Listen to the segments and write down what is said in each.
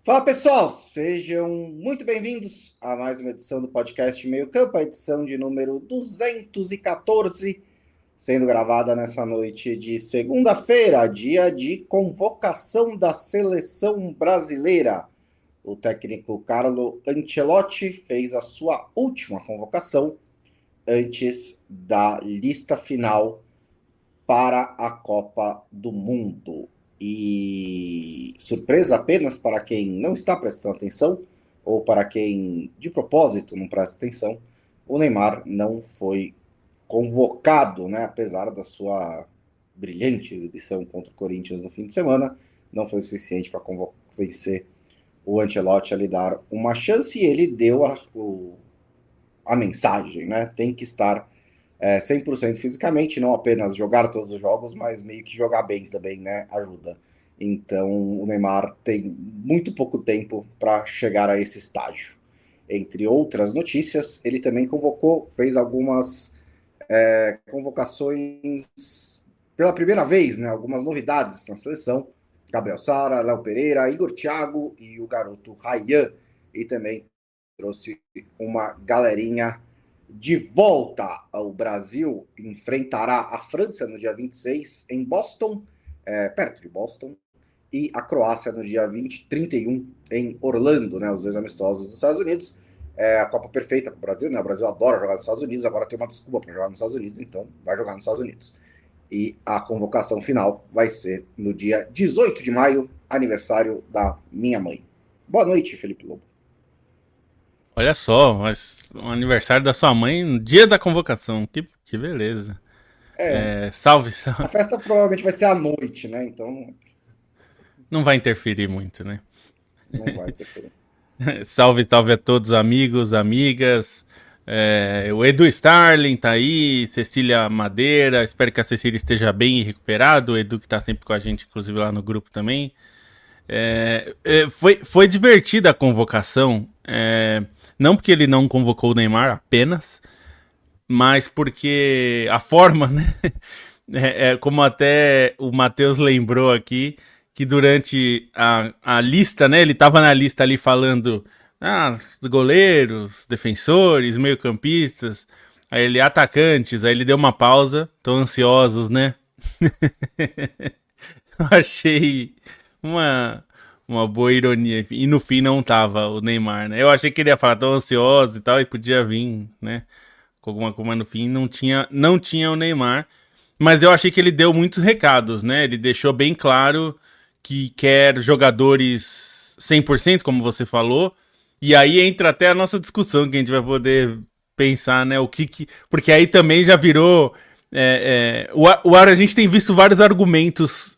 Fala pessoal, sejam muito bem-vindos a mais uma edição do podcast Meio Campo, a edição de número 214, sendo gravada nessa noite de segunda-feira, dia de convocação da seleção brasileira. O técnico Carlo Ancelotti fez a sua última convocação antes da lista final para a Copa do Mundo. E surpresa apenas para quem não está prestando atenção, ou para quem de propósito não presta atenção, o Neymar não foi convocado, né? Apesar da sua brilhante exibição contra o Corinthians no fim de semana, não foi suficiente para convencer o Ancelotti a lhe dar uma chance, e ele deu a mensagem, né? Tem que estar 100% fisicamente, não apenas jogar todos os jogos, mas meio que jogar bem também, né? Ajuda. Então, o Neymar tem muito pouco tempo para chegar a esse estágio. Entre outras notícias, ele também fez algumas convocações pela primeira vez, né? Algumas novidades na seleção. Gabriel Sara, Léo Pereira, Igor Thiago e o garoto Ryan. E também trouxe uma galerinha de volta ao Brasil. Enfrentará a França no dia 26 em Boston, perto de Boston, e a Croácia no dia 31 em Orlando, né, os dois amistosos dos Estados Unidos. A Copa perfeita para o Brasil, né? O Brasil adora jogar nos Estados Unidos, agora tem uma desculpa para jogar nos Estados Unidos, então vai jogar nos Estados Unidos. E a convocação final vai ser no dia 18 de maio, aniversário da minha mãe. Boa noite, Felipe Lobo. Olha só, mas o aniversário da sua mãe no dia da convocação. Que beleza. Salve. A festa provavelmente vai ser à noite, né? Então não vai interferir muito, né? Não vai interferir. Salve a todos, amigos, amigas. O Edu Starling tá aí, Cecília Madeira. Espero que a Cecília esteja bem e recuperado. O Edu que tá sempre com a gente, inclusive lá no grupo também. Foi divertida a convocação. Não porque ele não convocou o Neymar apenas, mas porque a forma, né? Como até o Matheus lembrou aqui, que durante a lista, né? Ele tava na lista ali falando goleiros, defensores, meio-campistas, aí ele atacantes, aí ele deu uma pausa, tão ansiosos, né? Eu achei uma boa ironia. E no fim não tava o Neymar, né? Eu achei que ele ia falar tão ansioso e tal, e podia vir, né? Com alguma coisa, mas no fim não tinha o Neymar. Mas eu achei que ele deu muitos recados, né? Ele deixou bem claro que quer jogadores 100%, como você falou. E aí entra até a nossa discussão, que a gente vai poder pensar, né? Porque aí também já virou... a gente tem visto vários argumentos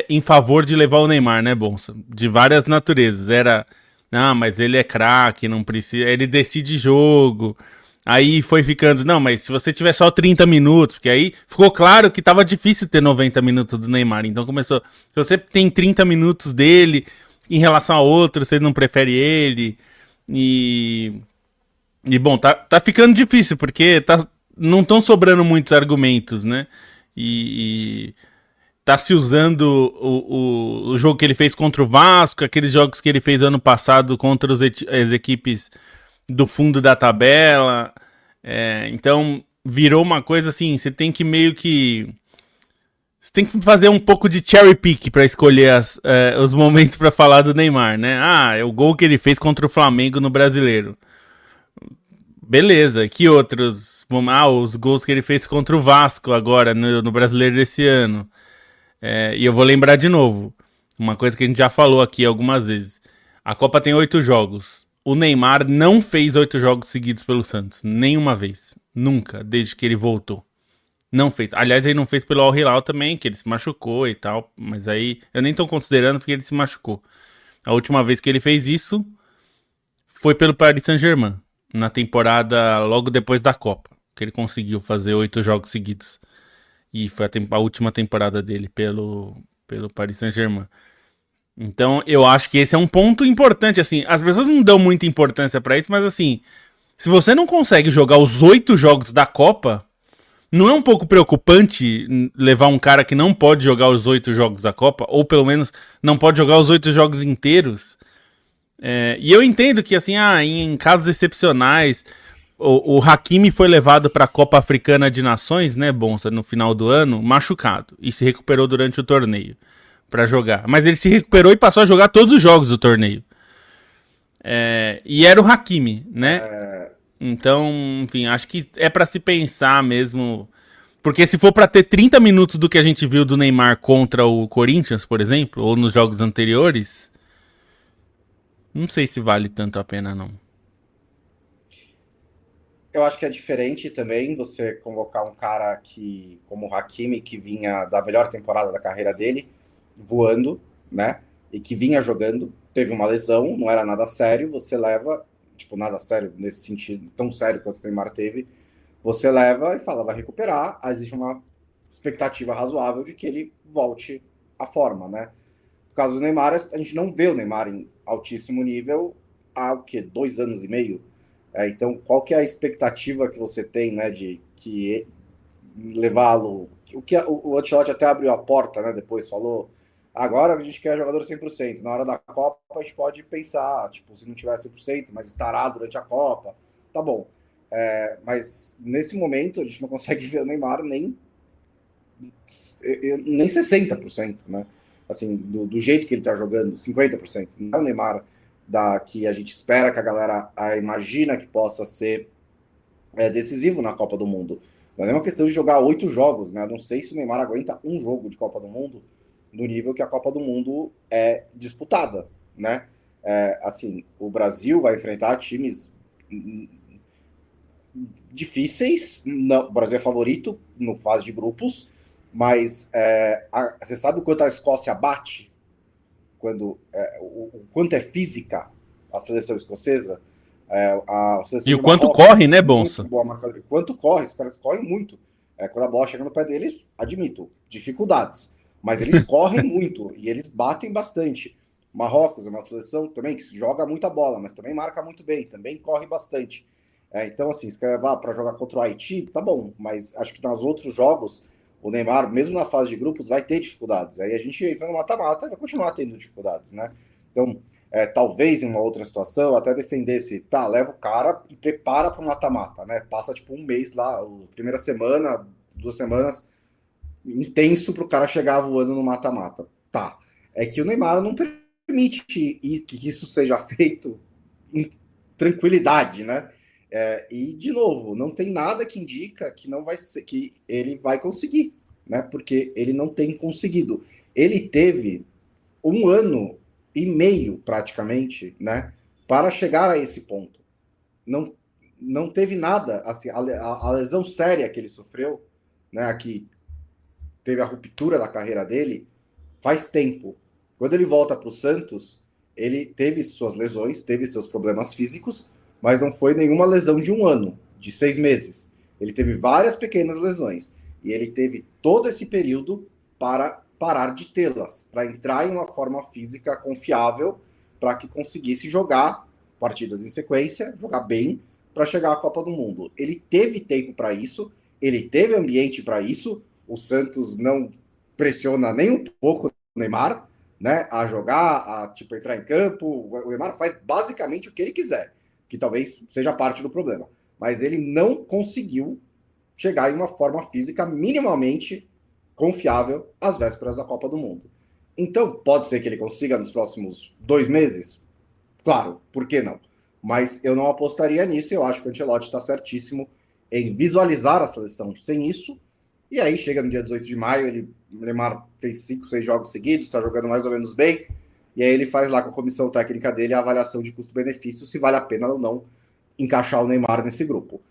em favor de levar o Neymar, né, Bonsa? De várias naturezas. Mas ele é craque, não precisa... Ele decide jogo... Aí foi ficando, não, mas se você tiver só 30 minutos, porque aí ficou claro que tava difícil ter 90 minutos do Neymar, então começou, se você tem 30 minutos dele, em relação a outro, você não prefere ele, e bom, tá ficando difícil, porque não estão sobrando muitos argumentos, né, e tá se usando o jogo que ele fez contra o Vasco, aqueles jogos que ele fez ano passado contra as equipes do fundo da tabela. Então virou uma coisa assim, você tem que fazer um pouco de cherry pick para escolher os momentos para falar do Neymar, né? É o gol que ele fez contra o Flamengo no Brasileiro. Beleza, que outros? Os gols que ele fez contra o Vasco agora no Brasileiro desse ano. E eu vou lembrar de novo, uma coisa que a gente já falou aqui algumas vezes. A Copa tem 8 jogos. O Neymar não fez 8 jogos seguidos pelo Santos. Nenhuma vez. Nunca, desde que ele voltou. Não fez. Aliás, ele não fez pelo Al Hilal também, que ele se machucou e tal. Mas aí, eu nem tô considerando porque ele se machucou. A última vez que ele fez isso foi pelo Paris Saint-Germain. Na temporada logo depois da Copa. Que ele conseguiu fazer 8 jogos seguidos. E foi a última temporada dele pelo Paris Saint-Germain. Então, eu acho que esse é um ponto importante, assim, as pessoas não dão muita importância pra isso, mas assim, se você não consegue jogar os 8 jogos da Copa, não é um pouco preocupante levar um cara que não pode jogar os 8 jogos da Copa, ou pelo menos não pode jogar os 8 jogos inteiros, E eu entendo que, assim, em casos excepcionais, o Hakimi foi levado para a Copa Africana de Nações, né, Bonsa, no final do ano, machucado, e se recuperou durante o torneio para jogar. Mas ele se recuperou e passou a jogar todos os jogos do torneio. E era o Hakimi, né? Então, enfim, acho que é para se pensar mesmo. Porque se for para ter 30 minutos do que a gente viu do Neymar contra o Corinthians, por exemplo, ou nos jogos anteriores, não sei se vale tanto a pena, não. Eu acho que é diferente também você convocar um cara como o Hakimi, que vinha da melhor temporada da carreira dele, voando, né? E que vinha jogando, teve uma lesão, não era nada sério, você leva, tipo, nada sério nesse sentido, tão sério quanto o Neymar teve, você leva e fala, vai recuperar, existe uma expectativa razoável de que ele volte à forma, né? No caso do Neymar, a gente não vê o Neymar em altíssimo nível há, o quê? 2 anos e meio? Então, qual que é a expectativa que você tem, né, de que levá-lo... O Ancelotti até abriu a porta, né, depois falou, agora a gente quer jogador 100%, na hora da Copa a gente pode pensar, tipo, se não tiver 100%, mas estará durante a Copa, tá bom. Mas nesse momento a gente não consegue ver o Neymar nem 60%, né? Assim, do jeito que ele tá jogando, 50%. Não é o Neymar que a gente espera, que a galera imagina que possa ser decisivo na Copa do Mundo. Não é uma questão de jogar 8 jogos, né? Eu não sei se o Neymar aguenta um jogo de Copa do Mundo no nível que a Copa do Mundo é disputada, né? Assim, o Brasil vai enfrentar times difíceis. Não, o Brasil é favorito no fase de grupos, mas você sabe o quanto a Escócia bate? O quanto é física a seleção escocesa? A E seleção o de quanto Marrocos corre, né, muito Bonsa? boa marcadora. Quanto corre? Os caras correm muito. Quando a bola chega no pé deles, admito, dificuldades. Mas eles correm muito e eles batem bastante. Marrocos é uma seleção também que joga muita bola, mas também marca muito bem, também corre bastante. Então, assim, se quer para jogar contra o Haiti, tá bom, mas acho que nos outros jogos, o Neymar, mesmo na fase de grupos, vai ter dificuldades. Aí a gente entra no mata-mata e vai continuar tendo dificuldades, né? Então, talvez em uma outra situação, até defendesse, tá, leva o cara e prepara para o mata-mata, né? Passa tipo um mês lá, primeira semana, 2 semanas, intenso para o cara chegar voando no mata-mata. Tá. É que o Neymar não permite que isso seja feito em tranquilidade, né? E de novo, não tem nada que indica que não vai ser, que ele vai conseguir, né? Porque ele não tem conseguido. Ele teve 1 ano e meio praticamente, né, para chegar a esse ponto. Não, não teve nada, assim, a lesão séria que ele sofreu, né, que teve a ruptura da carreira dele, faz tempo. Quando ele volta para o Santos, ele teve suas lesões, teve seus problemas físicos, mas não foi nenhuma lesão de 1 ano, de 6 meses. Ele teve várias pequenas lesões. E ele teve todo esse período para parar de tê-las, para entrar em uma forma física confiável, para que conseguisse jogar partidas em sequência, jogar bem, para chegar à Copa do Mundo. Ele teve tempo para isso, ele teve ambiente para isso. O Santos não pressiona nem um pouco o Neymar, né, a jogar, a tipo entrar em campo. O Neymar faz basicamente o que ele quiser, que talvez seja parte do problema. Mas ele não conseguiu chegar em uma forma física minimamente confiável às vésperas da Copa do Mundo. Então, pode ser que ele consiga nos próximos 2 meses? Claro, por que não? Mas eu não apostaria nisso e eu acho que o Ancelotti está certíssimo em visualizar a seleção sem isso. E aí chega no dia 18 de maio, o Neymar fez 5, 6 jogos seguidos, está jogando mais ou menos bem, e aí ele faz lá com a comissão técnica dele a avaliação de custo-benefício, se vale a pena ou não encaixar o Neymar nesse grupo.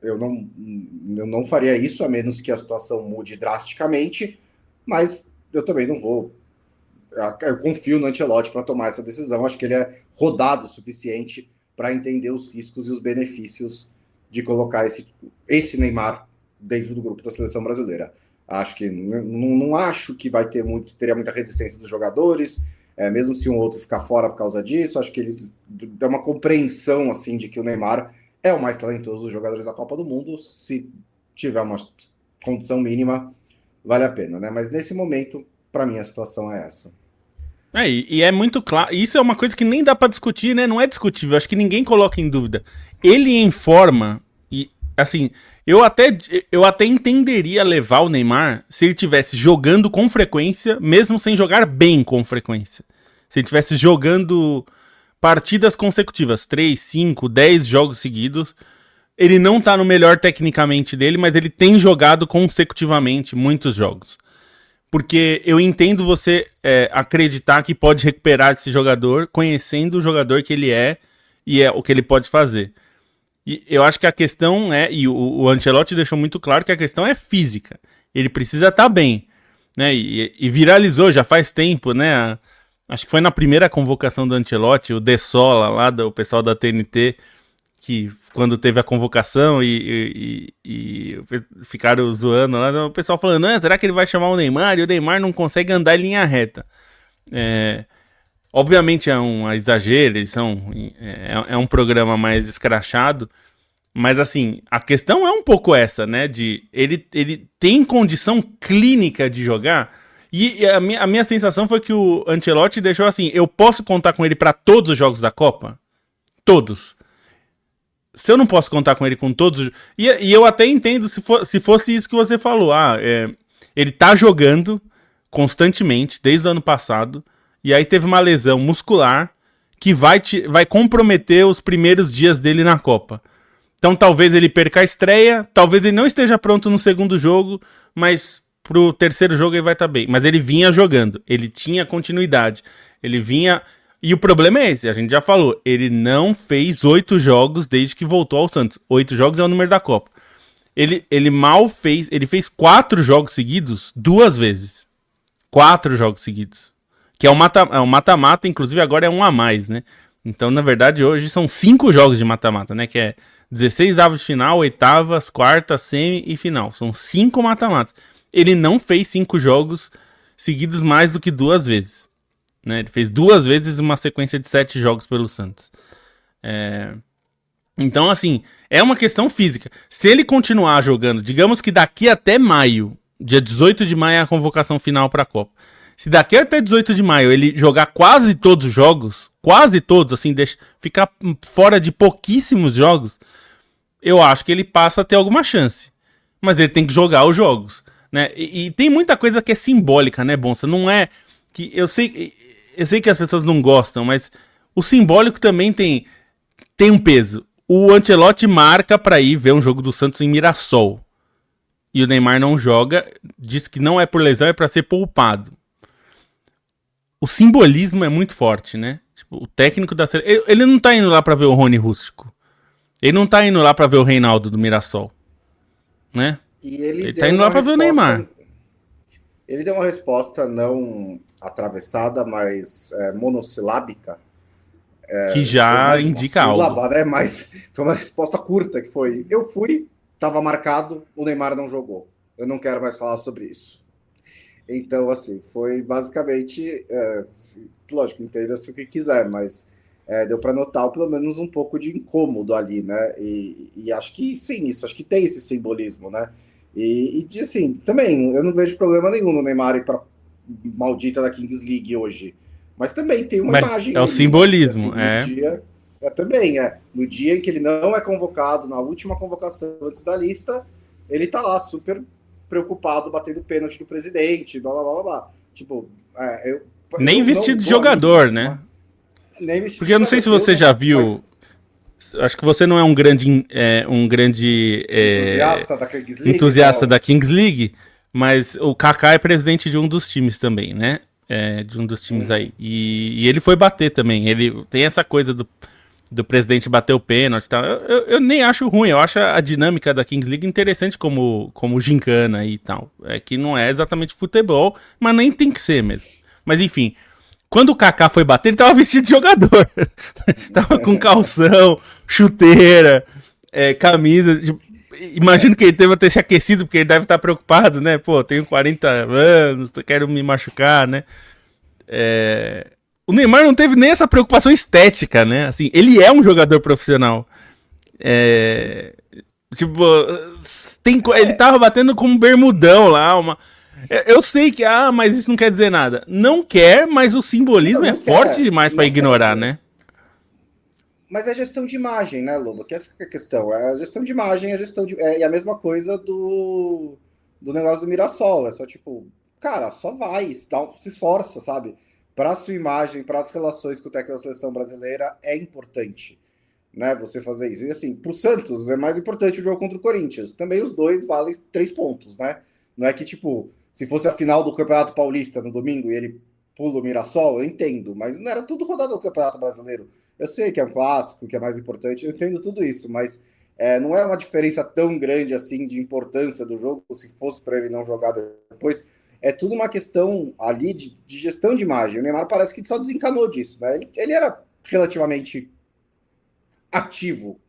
Eu não faria isso, a menos que a situação mude drasticamente, mas eu também não vou. Eu confio no Ancelotti para tomar essa decisão. Acho que ele é rodado o suficiente para entender os riscos e os benefícios de colocar esse Neymar dentro do grupo da seleção brasileira. Acho que não acho que teria muita resistência dos jogadores, mesmo se um outro ficar fora por causa disso. Acho que eles dão uma compreensão assim de que o Neymar é o mais talentoso dos jogadores da Copa do Mundo. Se tiver uma condição mínima, vale a pena, né? Mas nesse momento, para mim, a situação é essa. E é muito claro. Isso é uma coisa que nem dá pra discutir, né? Não é discutível. Acho que ninguém coloca em dúvida. Ele em forma, e assim, eu até entenderia levar o Neymar se ele tivesse jogando com frequência, mesmo sem jogar bem com frequência. Se ele tivesse jogando partidas consecutivas, 3, 5, 10 jogos seguidos. Ele não tá no melhor tecnicamente dele, mas ele tem jogado consecutivamente muitos jogos. Porque eu entendo você acreditar que pode recuperar esse jogador, conhecendo o jogador que ele é e o que ele pode fazer. E eu acho que a questão e o Ancelotti deixou muito claro que a questão é física. Ele precisa estar bem, né? E viralizou já faz tempo, né? Acho que foi na primeira convocação do Ancelotti, o De Sola, lá do pessoal da TNT, que quando teve a convocação e ficaram zoando lá, o pessoal falando, será que ele vai chamar o Neymar? E o Neymar não consegue andar em linha reta. Obviamente é um exagero, é um programa mais escrachado, mas assim, a questão é um pouco essa, né, de ele tem condição clínica de jogar, e a minha sensação foi que o Ancelotti deixou assim, eu posso contar com ele para todos os jogos da Copa? Todos. Se eu não posso contar com ele com todos... E eu até entendo se fosse isso que você falou. Ele tá jogando constantemente, desde o ano passado, e aí teve uma lesão muscular que vai comprometer os primeiros dias dele na Copa. Então talvez ele perca a estreia, talvez ele não esteja pronto no segundo jogo, mas pro terceiro jogo ele vai estar bem. Mas ele vinha jogando, ele tinha continuidade, ele vinha... E o problema é esse, a gente já falou, ele não fez 8 jogos desde que voltou ao Santos. 8 jogos é o número da Copa. Ele mal fez, ele fez 4 jogos seguidos 2 vezes. 4 jogos seguidos. Que é um mata-mata, inclusive agora é um a mais, né? Então, na verdade, hoje são 5 jogos de mata-mata, né? Que é 16 avos de final, oitavas, quartas, semi e final. São 5 mata-matas. Ele não fez 5 jogos seguidos mais do que 2 vezes. Né? Ele fez 2 vezes uma sequência de 7 jogos pelo Santos. Então, assim, é uma questão física. Se ele continuar jogando, digamos que daqui até maio, dia 18 de maio é a convocação final para a Copa. Se daqui até 18 de maio ele jogar quase todos os jogos, quase todos, assim, ficar fora de pouquíssimos jogos, eu acho que ele passa a ter alguma chance. Mas ele tem que jogar os jogos, né? E tem muita coisa que é simbólica, né, Bonsa? Não é que... Eu sei que as pessoas não gostam, mas o simbólico também tem um peso. O Ancelotti marca pra ir ver um jogo do Santos em Mirassol. E o Neymar não joga, diz que não é por lesão, é pra ser poupado. O simbolismo é muito forte, né? Tipo, o técnico da seleção... Ele não tá indo lá pra ver o Rony Rústico. Ele não tá indo lá pra ver o Reinaldo do Mirassol. Né? E ele tá indo lá pra ver o Neymar. Ele deu uma resposta não atravessada, mas monossilábica. Que já indica algo. Né? Mas foi uma resposta curta, que foi: eu fui, estava marcado, o Neymar não jogou. Eu não quero mais falar sobre isso. Então, assim, foi basicamente... lógico, entenda-se o que quiser, mas deu para notar pelo menos um pouco de incômodo ali, né? E acho que sim, acho que tem esse simbolismo, né? E assim, também, eu não vejo problema nenhum no Neymar ir para maldita da Kings League hoje. Mas também tem uma imagem. É o simbolismo, No dia em que ele não é convocado, na última convocação antes da lista, ele tá lá super preocupado, batendo pênalti do presidente, blá blá blá blá. Tipo, nem vestido de jogador, né? Nem vestido. Porque eu não sei se você já viu. Mas... Acho que você não é um grande entusiasta da Kings League, mas o Kaká é presidente de um dos times também, né? De um dos times aí. E ele foi bater também. Ele tem essa coisa do presidente bater o pênalti e tal. Eu nem acho ruim. Eu acho a dinâmica da Kings League interessante como gincana e tal. É que não é exatamente futebol, mas nem tem que ser mesmo. Mas enfim... Quando o Kaká foi bater, ele tava vestido de jogador. Tava com calção, chuteira, camisa. Imagino que ele deve ter se aquecido, porque ele deve estar preocupado, né? Pô, tenho 40 anos, quero me machucar, né? O Neymar não teve nem essa preocupação estética, né? Assim, ele é um jogador profissional. Ele tava batendo com um bermudão lá, Eu sei que, mas isso não quer dizer nada. Não quer, mas o simbolismo Não, é não forte quer, demais pra não quer ignorar, dizer. né? Mas é gestão de imagem, né, Lobo? Que essa que é a questão. É a gestão de imagem, a gestão de. É a mesma coisa do negócio do Mirassol. É só tipo, cara, só vai, se esforça, sabe? Para sua imagem, para as relações com o técnico da seleção brasileira, é importante, né? Você fazer isso. E assim, pro Santos é mais importante o jogo contra o Corinthians. Também os dois valem 3 pontos, né? Não é que, tipo, se fosse a final do Campeonato Paulista no domingo e ele pula o Mirassol, eu entendo, mas não era tudo rodado do Campeonato Brasileiro. Eu sei que é um clássico, que é mais importante, eu entendo tudo isso, mas não é uma diferença tão grande assim de importância do jogo, se fosse para ele não jogar depois. É tudo uma questão ali de gestão de imagem. O Neymar parece que só desencanou disso, né? Ele era relativamente ativo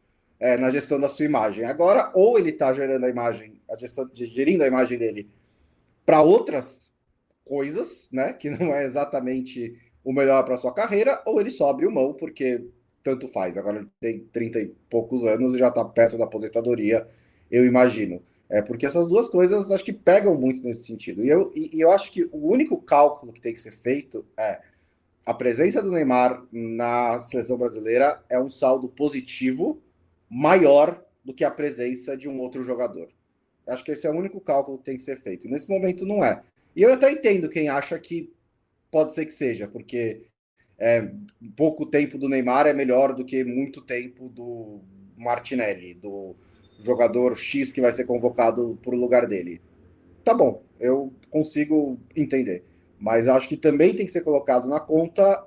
na gestão da sua imagem. Agora, ou ele está gerando a imagem, gerindo a imagem dele para outras coisas, né? Que não é exatamente o melhor para sua carreira, ou ele só abriu mão, porque tanto faz. Agora ele tem 30 e poucos anos e já está perto da aposentadoria, eu imagino. Porque essas duas coisas acho que pegam muito nesse sentido. E eu acho que o único cálculo que tem que ser feito é a presença do Neymar na seleção brasileira é um saldo positivo maior do que a presença de um outro jogador. Acho que esse é o único cálculo que tem que ser feito. Nesse momento não é. E eu até entendo quem acha que pode ser que seja, porque pouco tempo do Neymar é melhor do que muito tempo do Martinelli, do jogador X que vai ser convocado para o lugar dele. Tá bom, eu consigo entender. Mas acho que também tem que ser colocado na conta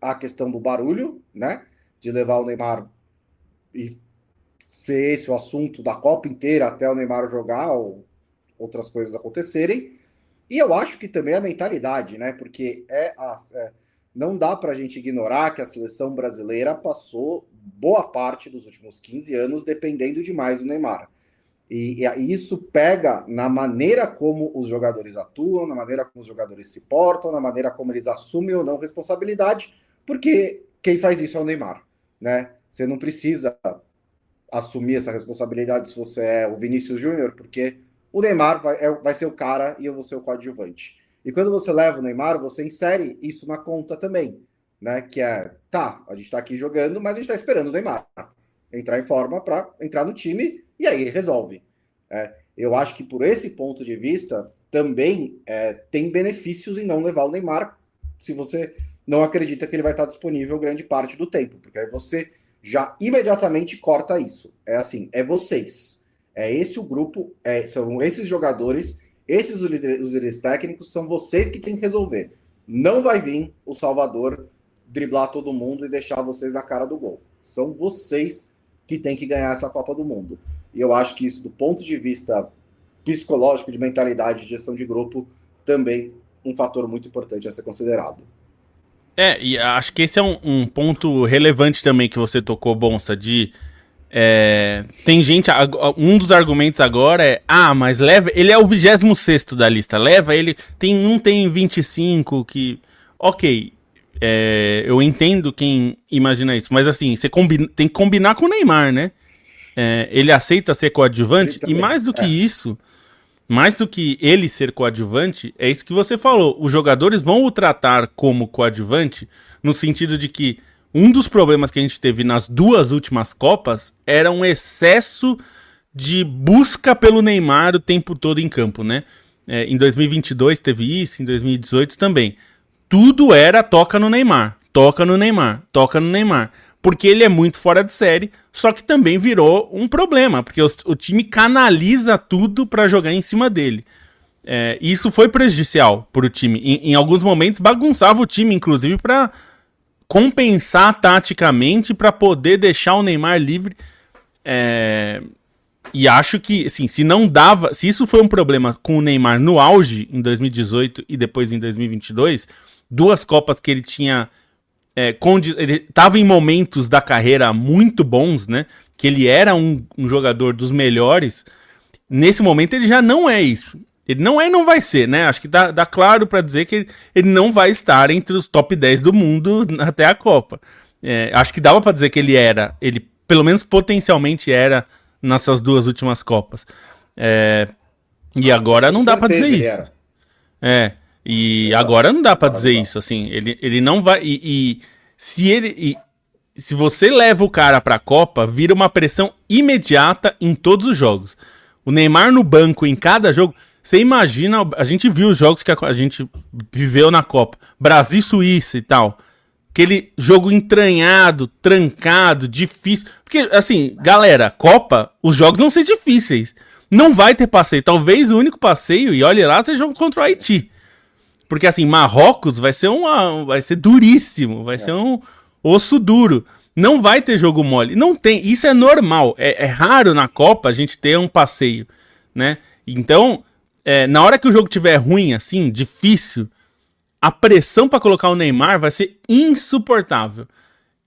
a questão do barulho, né? De levar o Neymar e ser esse o assunto da Copa inteira até o Neymar jogar ou outras coisas acontecerem. E eu acho que também a mentalidade, né? Porque não dá para a gente ignorar que a seleção brasileira passou boa parte dos últimos 15 anos dependendo demais do Neymar. E isso pega na maneira como os jogadores atuam, na maneira como os jogadores se portam, na maneira como eles assumem ou não responsabilidade, porque quem faz isso é o Neymar, né? Você não precisa assumir essa responsabilidade se você é o Vinícius Júnior, porque o Neymar vai ser o cara e eu vou ser o coadjuvante. E quando você leva o Neymar, você insere isso na conta também, né? Que a gente tá aqui jogando, mas a gente tá esperando o Neymar entrar em forma para entrar no time e aí ele resolve. Eu acho que por esse ponto de vista também tem benefícios em não levar o Neymar se você não acredita que ele vai estar disponível grande parte do tempo, porque aí você já imediatamente corta isso. É assim, é vocês. É esse o grupo, são esses jogadores, esses os líderes técnicos, são vocês que têm que resolver. Não vai vir o Salvador driblar todo mundo e deixar vocês na cara do gol. São vocês que têm que ganhar essa Copa do Mundo. E eu acho que isso, do ponto de vista psicológico, de mentalidade, de gestão de grupo, também um fator muito importante a ser considerado. E acho que esse é um ponto relevante também que você tocou, Bonsa, tem gente, um dos argumentos agora mas leva, ele é o 26º da lista, leva ele, tem 25 que, ok, eu entendo quem imagina isso, mas assim, você tem que combinar com o Neymar, né? Ele aceita ser coadjuvante, e mais do que isso, mais do que ele ser coadjuvante, é isso que você falou. Os jogadores vão o tratar como coadjuvante, no sentido de que um dos problemas que a gente teve nas duas últimas Copas era um excesso de busca pelo Neymar o tempo todo em campo, né? Em 2022 teve isso, em 2018 também. Tudo era toca no Neymar, toca no Neymar, toca no Neymar. Porque ele é muito fora de série, só que também virou um problema, porque o time canaliza tudo para jogar em cima dele. Isso foi prejudicial para o time. Em alguns momentos bagunçava o time, inclusive para compensar taticamente, para poder deixar o Neymar livre. E acho que, assim, se isso foi um problema com o Neymar no auge, em 2018 e depois em 2022, duas Copas que ele tinha... ele estava em momentos da carreira muito bons, né? Que ele era um jogador dos melhores. Nesse momento ele já não é isso. Ele não é e não vai ser, né? Acho que dá claro para dizer que ele não vai estar entre os top 10 do mundo até a Copa. Acho que dava para dizer que ele pelo menos potencialmente era nessas duas últimas Copas. E agora Com não dá pra dizer certeza ele isso. era. É. E Exato. agora não dá pra Agora dizer não dá. isso, assim. Ele não vai. Se ele. Se você leva o cara pra Copa, vira uma pressão imediata em todos os jogos. O Neymar no banco em cada jogo. Você imagina, a gente viu os jogos que a gente viveu na Copa. Brasil e Suíça e tal. Aquele jogo entranhado, trancado, difícil. Porque, assim, galera, Copa, os jogos vão ser difíceis. Não vai ter passeio. Talvez o único passeio, e olha lá, seja contra o Haiti. Porque, assim, Marrocos vai ser duríssimo. Vai ser um osso duro. Não vai ter jogo mole. Não tem. Isso é normal. É raro na Copa a gente ter um passeio, né? Então, na hora que o jogo tiver ruim, assim, difícil, a pressão pra colocar o Neymar vai ser insuportável.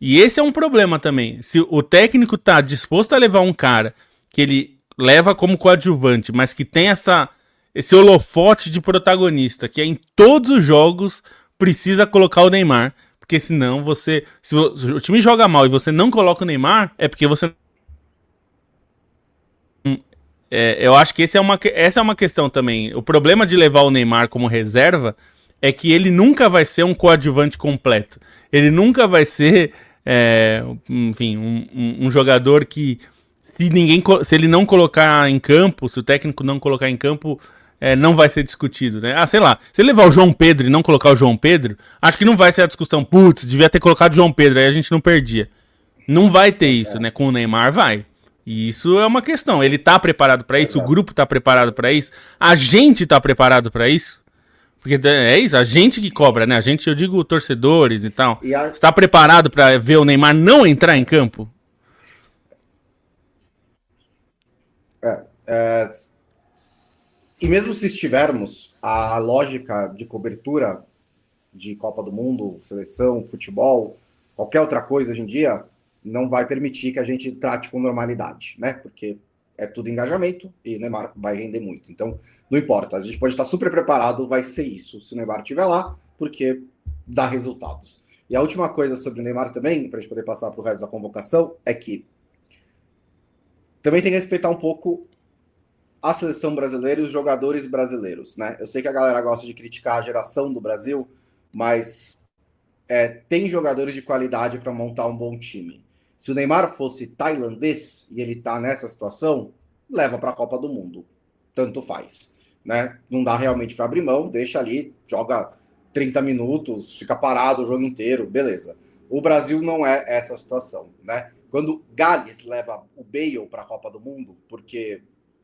E esse é um problema também. Se o técnico tá disposto a levar um cara que ele leva como coadjuvante, mas que tem esse holofote de protagonista, que é em todos os jogos precisa colocar o Neymar, porque senão se o time joga mal e você não coloca o Neymar, é porque você eu acho que essa é uma questão também. O problema de levar o Neymar como reserva é que ele nunca vai ser um coadjuvante completo. Ele nunca vai ser, enfim, um jogador que, se ele não colocar em campo, se o técnico não colocar em campo, não vai ser discutido, né? Ah, sei lá, se ele levar o João Pedro e não colocar o João Pedro, acho que não vai ser a discussão, putz, devia ter colocado o João Pedro, aí a gente não perdia. Não vai ter isso, né? Com o Neymar vai. E isso é uma questão. Ele tá preparado pra isso? O Exato. grupo tá preparado pra isso? A gente tá preparado pra isso? Porque é isso, a gente que cobra, né? A gente, eu digo torcedores e tal. E a, Está preparado pra ver o Neymar não entrar em campo? é, e mesmo se estivermos, a lógica de cobertura de Copa do Mundo, seleção, futebol, qualquer outra coisa hoje em dia, não vai permitir que a gente trate com normalidade, né? Porque é tudo engajamento e o Neymar vai render muito. Então, não importa, a gente pode estar super preparado, vai ser isso, se o Neymar estiver lá, porque dá resultados. E a última coisa sobre o Neymar também, para a gente poder passar para o resto da convocação, é que também tem que respeitar um pouco a seleção brasileira e os jogadores brasileiros, né? Eu sei que a galera gosta de criticar a geração do Brasil, mas tem jogadores de qualidade para montar um bom time. Se o Neymar fosse tailandês e ele tá nessa situação, leva para a Copa do Mundo. Tanto faz, né? Não dá realmente para abrir mão, deixa ali, joga 30 minutos, fica parado o jogo inteiro, beleza. O Brasil não é essa situação, né? Quando Gales leva o Bale para a Copa do Mundo, porque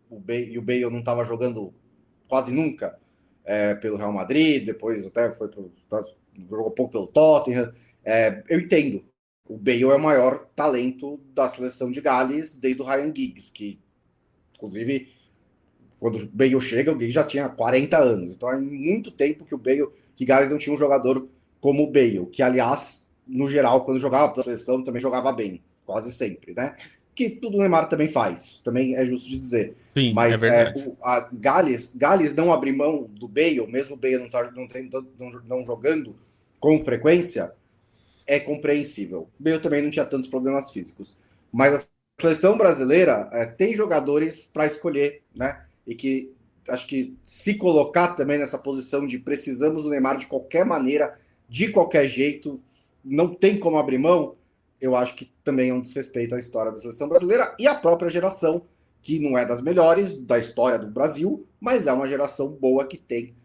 o Bale não estava jogando quase nunca pelo Real Madrid, depois até jogou pouco pelo Tottenham. Eu entendo. O Bale é o maior talento da seleção de Gales desde o Ryan Giggs, que, inclusive, quando o Bale chega, o Giggs já tinha 40 anos. Então, é muito tempo que Gales não tinha um jogador como o Bale, que, aliás, no geral, quando jogava pela seleção, também jogava bem, quase sempre, né? Que tudo o Neymar também faz, também é justo de dizer. Sim, Mas verdade. a Gales não abrir mão do Bale, mesmo o Bale não jogando com frequência, é compreensível. O Bale também não tinha tantos problemas físicos. Mas a seleção brasileira tem jogadores para escolher, né? E que acho que se colocar também nessa posição de precisamos do Neymar de qualquer maneira, de qualquer jeito, não tem como abrir mão, eu acho que também é um desrespeito à história da seleção brasileira e à própria geração, que não é das melhores da história do Brasil, mas é uma geração boa que tem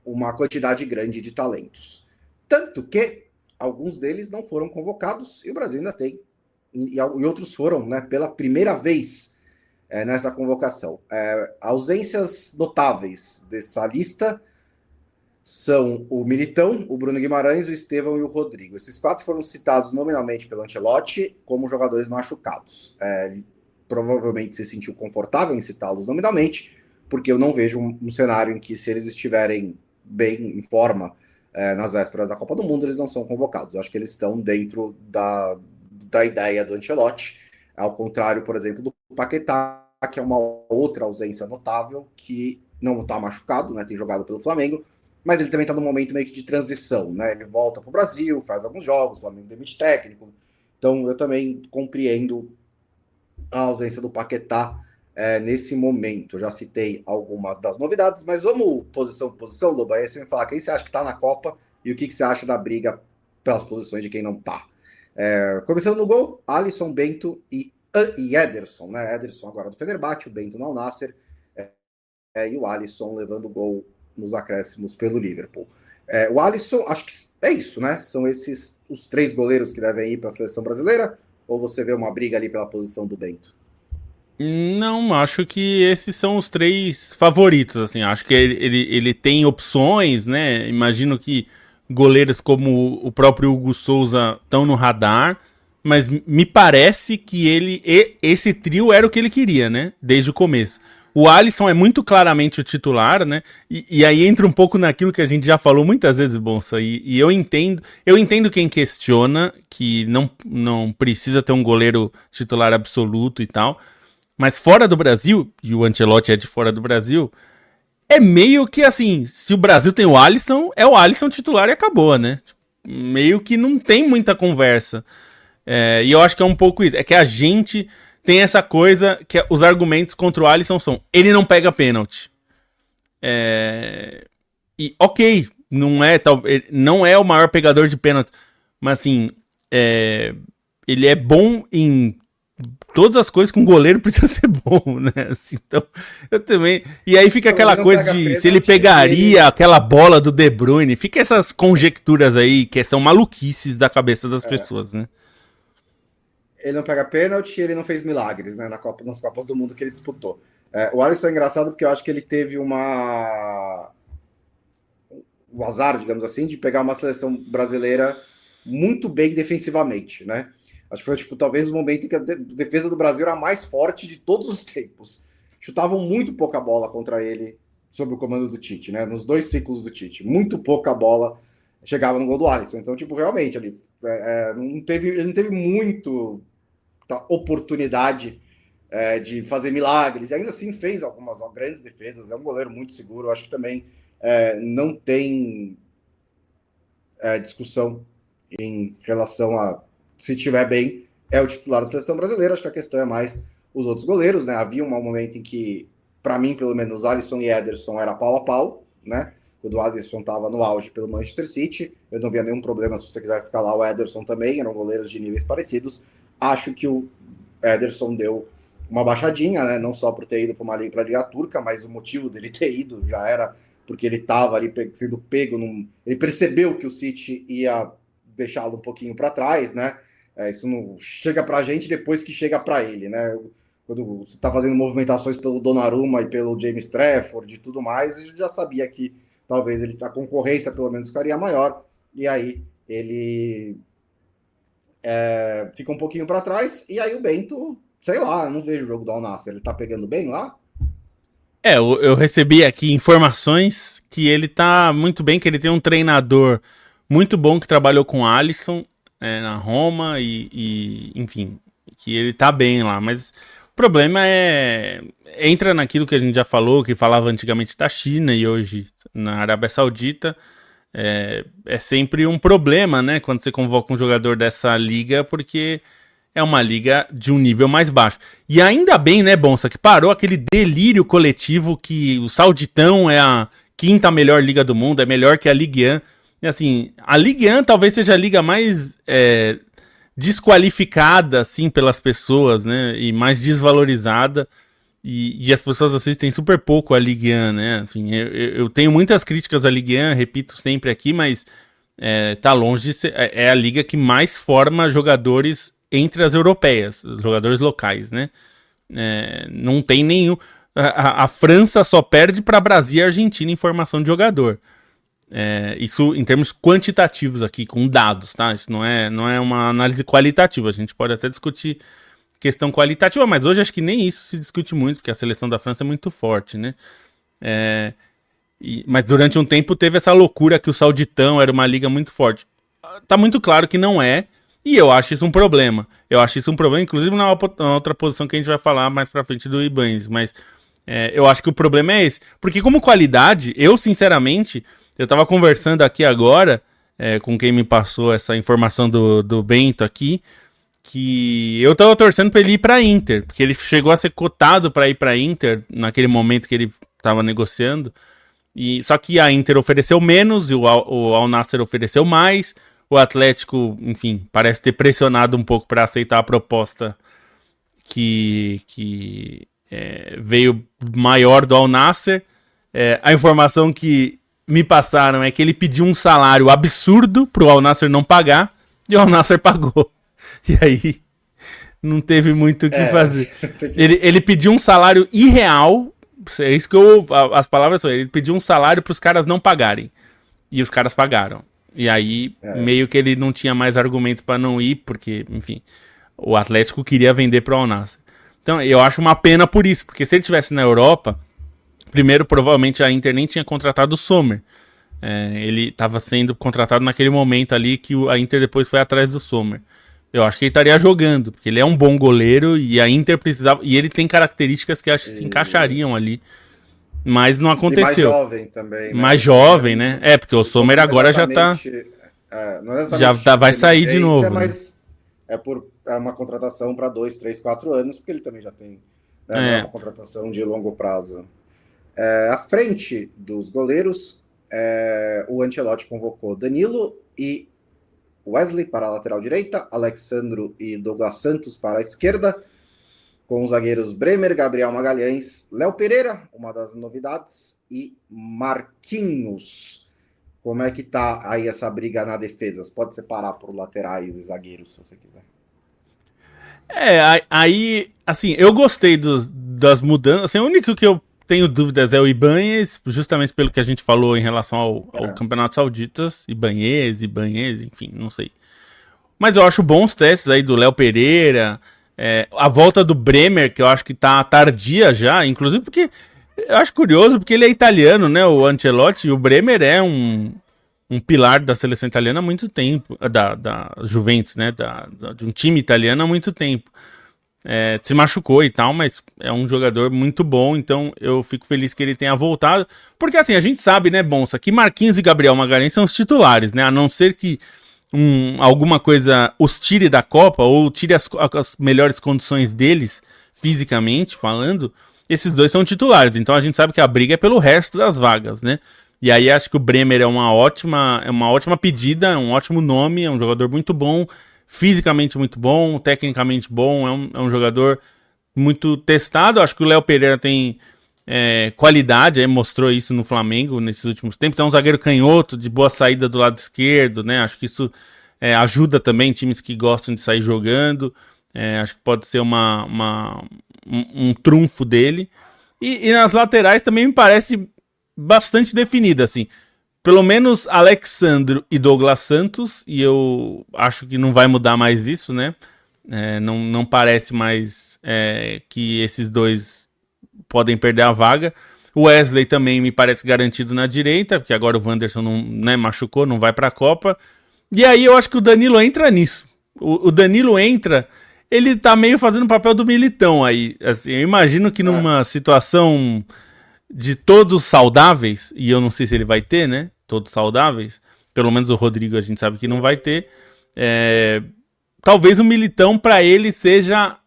uma quantidade grande de talentos. Tanto que alguns deles não foram convocados e o Brasil ainda tem. E outros foram, né, pela primeira vez nessa convocação. Ausências notáveis dessa lista são o Militão, o Bruno Guimarães, o Estevão e o Rodrigo. Esses quatro foram citados nominalmente pelo Ancelotti como jogadores machucados. Ele provavelmente se sentiu confortável em citá-los nominalmente, porque eu não vejo um cenário em que, se eles estiverem bem em forma nas vésperas da Copa do Mundo, eles não são convocados. Eu acho que eles estão dentro da ideia do Ancelotti, ao contrário, por exemplo, do Paquetá, que é uma outra ausência notável, que não está machucado, né, tem jogado pelo Flamengo, mas ele também está num momento meio que de transição, né? Ele volta para o Brasil, faz alguns jogos, o Flamengo demite técnico. Então eu também compreendo a ausência do Paquetá nesse momento. Já citei algumas das novidades, mas vamos posição por posição, Loba. Aí você me fala quem você acha que está na Copa e o que você acha da briga pelas posições de quem não está. Começando no gol, Alisson, Bento e Ederson, né? Ederson agora do Fenerbahçe, o Bento no Al Nassr, e o Alisson levando o gol nos acréscimos pelo Liverpool. O Alisson, acho que é isso, né? São esses os 3 goleiros que devem ir para a seleção brasileira? Ou você vê uma briga ali pela posição do Bento? Não, acho que esses são os 3 favoritos, assim. Acho que ele tem opções, né? Imagino que goleiros como o próprio Hugo Souza estão no radar, mas me parece que esse trio era o que ele queria, né? Desde o começo. O Alisson é muito claramente o titular, né? E aí entra um pouco naquilo que a gente já falou muitas vezes, Bonsa. E eu entendo quem questiona que não precisa ter um goleiro titular absoluto e tal. Mas fora do Brasil, e o Ancelotti é de fora do Brasil, é meio que assim, se o Brasil tem o Alisson, é o Alisson titular e acabou, né? Meio que não tem muita conversa. E eu acho que é um pouco isso. É que a gente tem essa coisa que os argumentos contra o Alisson são: ele não pega pênalti. E ok, não é o maior pegador de pênalti, mas assim, ele é bom em todas as coisas que um goleiro precisa ser bom, né? Assim, então, eu também. E aí fica aquela coisa de se ele pegaria aquela bola do De Bruyne, fica essas conjecturas aí que são maluquices da cabeça das pessoas, né? Ele não pega pênalti, ele não fez milagres, né, nas Copas do Mundo que ele disputou. O Alisson é engraçado porque eu acho que ele teve o azar, digamos assim, de pegar uma seleção brasileira muito bem defensivamente, né? Acho que foi talvez o momento em que a defesa do Brasil era a mais forte de todos os tempos. Chutavam muito pouca bola contra ele sob o comando do Tite, né? Nos 2 ciclos do Tite. Muito pouca bola chegava no gol do Alisson. Então, realmente, ele não teve muita oportunidade de fazer milagres. E ainda assim fez algumas grandes defesas. É um goleiro muito seguro. Eu acho que também não tem discussão em relação a se estiver bem, é o titular da seleção brasileira. Acho que a questão é mais os outros goleiros, né? Havia um momento em que, para mim, pelo menos, Alisson e Ederson era pau a pau, né? Quando o Ederson estava no auge pelo Manchester City, eu não via nenhum problema se você quisesse escalar o Ederson também, eram goleiros de níveis parecidos. Acho que o Ederson deu uma baixadinha, né? Não só por ter ido para uma liga, para a Liga Turca, mas o motivo dele ter ido já era porque ele estava ali sendo pego ele percebeu que o City ia deixá-lo um pouquinho para trás, né? Isso não chega para a gente depois que chega para ele, né? Quando você está fazendo movimentações pelo Donnarumma e pelo James Trafford e tudo mais, a gente já sabia que talvez a concorrência pelo menos ficaria maior, e aí ele fica um pouquinho para trás, e aí o Bento, sei lá, eu não vejo o jogo do Al Nassr, ele tá pegando bem lá? Eu recebi aqui informações que ele tá muito bem, que ele tem um treinador muito bom que trabalhou com o Alisson na Roma e enfim, que ele tá bem lá, mas o problema entra naquilo que a gente já falou, que falava antigamente da China e hoje na Arábia Saudita. É sempre um problema, né, quando você convoca um jogador dessa liga, porque é uma liga de um nível mais baixo. E ainda bem, né, Bonsa, que parou aquele delírio coletivo que o Sauditão é a 5ª melhor liga do mundo, é melhor que a Ligue 1. E assim, a Ligue 1 talvez seja a liga mais desqualificada, assim, pelas pessoas, né, e mais desvalorizada. E as pessoas assistem super pouco a Ligue 1, né? Assim, eu tenho muitas críticas à Ligue 1, repito sempre aqui, mas tá longe de ser. É a liga que mais forma jogadores entre as europeias, jogadores locais, né? Não tem nenhum. A França só perde para Brasil e Argentina em formação de jogador. Isso em termos quantitativos aqui, com dados, tá? Isso não é uma análise qualitativa. A gente pode até discutir questão qualitativa, mas hoje acho que nem isso se discute muito, porque a seleção da França é muito forte, né? Mas durante um tempo teve essa loucura que o Sauditão era uma liga muito forte. Tá muito claro que não é, e eu acho isso um problema. Eu acho isso um problema, inclusive na outra posição que a gente vai falar mais pra frente do Ibanez, mas eu acho que o problema é esse. Porque como qualidade, eu sinceramente, eu tava conversando aqui agora com quem me passou essa informação do Bento aqui, que eu tava torcendo pra ele ir pra Inter, porque ele chegou a ser cotado pra ir pra Inter naquele momento que ele tava negociando, e só que a Inter ofereceu menos e o Al Nassr ofereceu mais. O Atlético, enfim, parece ter pressionado um pouco pra aceitar a proposta que veio maior do Al Nassr. A informação que me passaram é que ele pediu um salário absurdo pro Al Nassr não pagar, e o Al Nassr pagou. E aí não teve muito o que fazer. Ele pediu um salário irreal. É isso que eu. As palavras são: ele pediu um salário para os caras não pagarem. E os caras pagaram. E aí, meio que ele não tinha mais argumentos para não ir, porque, enfim, o Atlético queria vender para o Al Nassr. Então, eu acho uma pena por isso, porque se ele estivesse na Europa, primeiro, provavelmente a Inter nem tinha contratado o Sommer. Ele estava sendo contratado naquele momento ali que a Inter depois foi atrás do Sommer. Eu acho que ele estaria jogando, porque ele é um bom goleiro e a Inter precisava. E ele tem características que acho que se encaixariam ali. Mas não aconteceu. E mais jovem também. Né? Mais jovem, né? Porque o Sommer agora já tá. Já vai sair de novo. Mas é uma contratação para 2, 3, 4 anos, porque ele também já tem. Né? É uma contratação de longo prazo. À frente dos goleiros, o Ancelotti convocou Danilo e Wesley para a lateral direita, Alexandro e Douglas Santos para a esquerda, com os zagueiros Bremer, Gabriel Magalhães, Léo Pereira, uma das novidades, e Marquinhos. Como é que tá aí essa briga na defesa? Pode separar por laterais e zagueiros, se você quiser. Aí, assim, eu gostei das mudanças. Assim, o único que eu tenho dúvidas é o Ibanez, justamente pelo que a gente falou em relação ao Campeonato Sauditas. Ibanez, enfim, não sei. Mas eu acho bons testes aí do Léo Pereira. A volta do Bremer, que eu acho que tá tardia já, inclusive porque eu acho curioso, porque ele é italiano, né? O Ancelotti, e o Bremer é um pilar da seleção italiana há muito tempo, da Juventus, né? De um time italiano há muito tempo. Se machucou e tal, mas é um jogador muito bom, então eu fico feliz que ele tenha voltado, porque assim, a gente sabe, né, Bonsa, que Marquinhos e Gabriel Magalhães são os titulares, né, a não ser que alguma coisa os tire da Copa, ou tire as melhores condições deles, fisicamente falando, esses dois são titulares, então a gente sabe que a briga é pelo resto das vagas, né, e aí acho que o Bremer é uma ótima pedida, é um ótimo nome, é um jogador muito bom, fisicamente muito bom, tecnicamente bom, é um jogador muito testado. Acho que o Léo Pereira tem qualidade, mostrou isso no Flamengo nesses últimos tempos. É um zagueiro canhoto, de boa saída do lado esquerdo, né? Acho que isso ajuda também times que gostam de sair jogando. Acho que pode ser um trunfo dele. E nas laterais também me parece bastante definido, assim. Pelo menos Alexandro e Douglas Santos, e eu acho que não vai mudar mais isso, né? Não parece mais que esses dois podem perder a vaga. O Wesley também me parece garantido na direita, porque agora o Wanderson machucou, não vai para a Copa. E aí eu acho que o Danilo entra nisso. O Danilo entra, ele tá meio fazendo o papel do Militão aí. Assim, eu imagino que numa situação de todos saudáveis, e eu não sei se ele vai ter, né? Todos saudáveis. Pelo menos o Rodrigo a gente sabe que não vai ter. Talvez o Militão para ele seja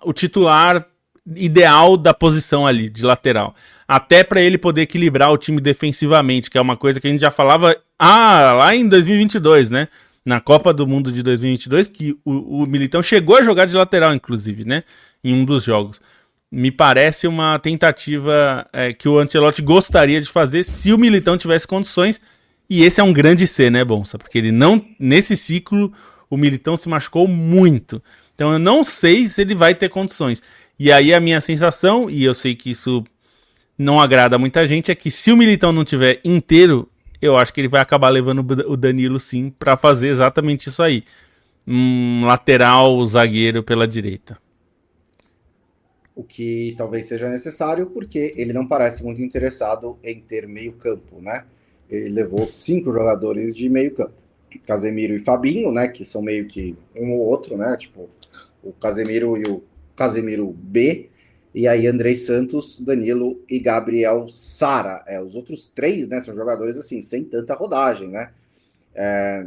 o titular ideal da posição ali, de lateral. Até para ele poder equilibrar o time defensivamente, que é uma coisa que a gente já falava lá em 2022, né? Na Copa do Mundo de 2022, que o Militão chegou a jogar de lateral, inclusive, né? Em um dos jogos. Me parece uma tentativa que o Ancelotti gostaria de fazer se o Militão tivesse condições, e esse é um grande C, né, Bonsa? Porque ele não, nesse ciclo, o Militão se machucou muito, então eu não sei se ele vai ter condições, e aí a minha sensação, e eu sei que isso não agrada muita gente, é que se o Militão não tiver inteiro, eu acho que ele vai acabar levando o Danilo sim, para fazer exatamente isso aí, lateral, zagueiro pela direita. O que talvez seja necessário, porque ele não parece muito interessado em ter meio campo, né? Ele levou 5 jogadores de meio campo. Casemiro e Fabinho, né? Que são meio que um ou outro, né? Tipo, o Casemiro e o Casemiro B. E aí Andrei Santos, Danilo e Gabriel Sara. Os outros 3, né? São jogadores assim, sem tanta rodagem, né?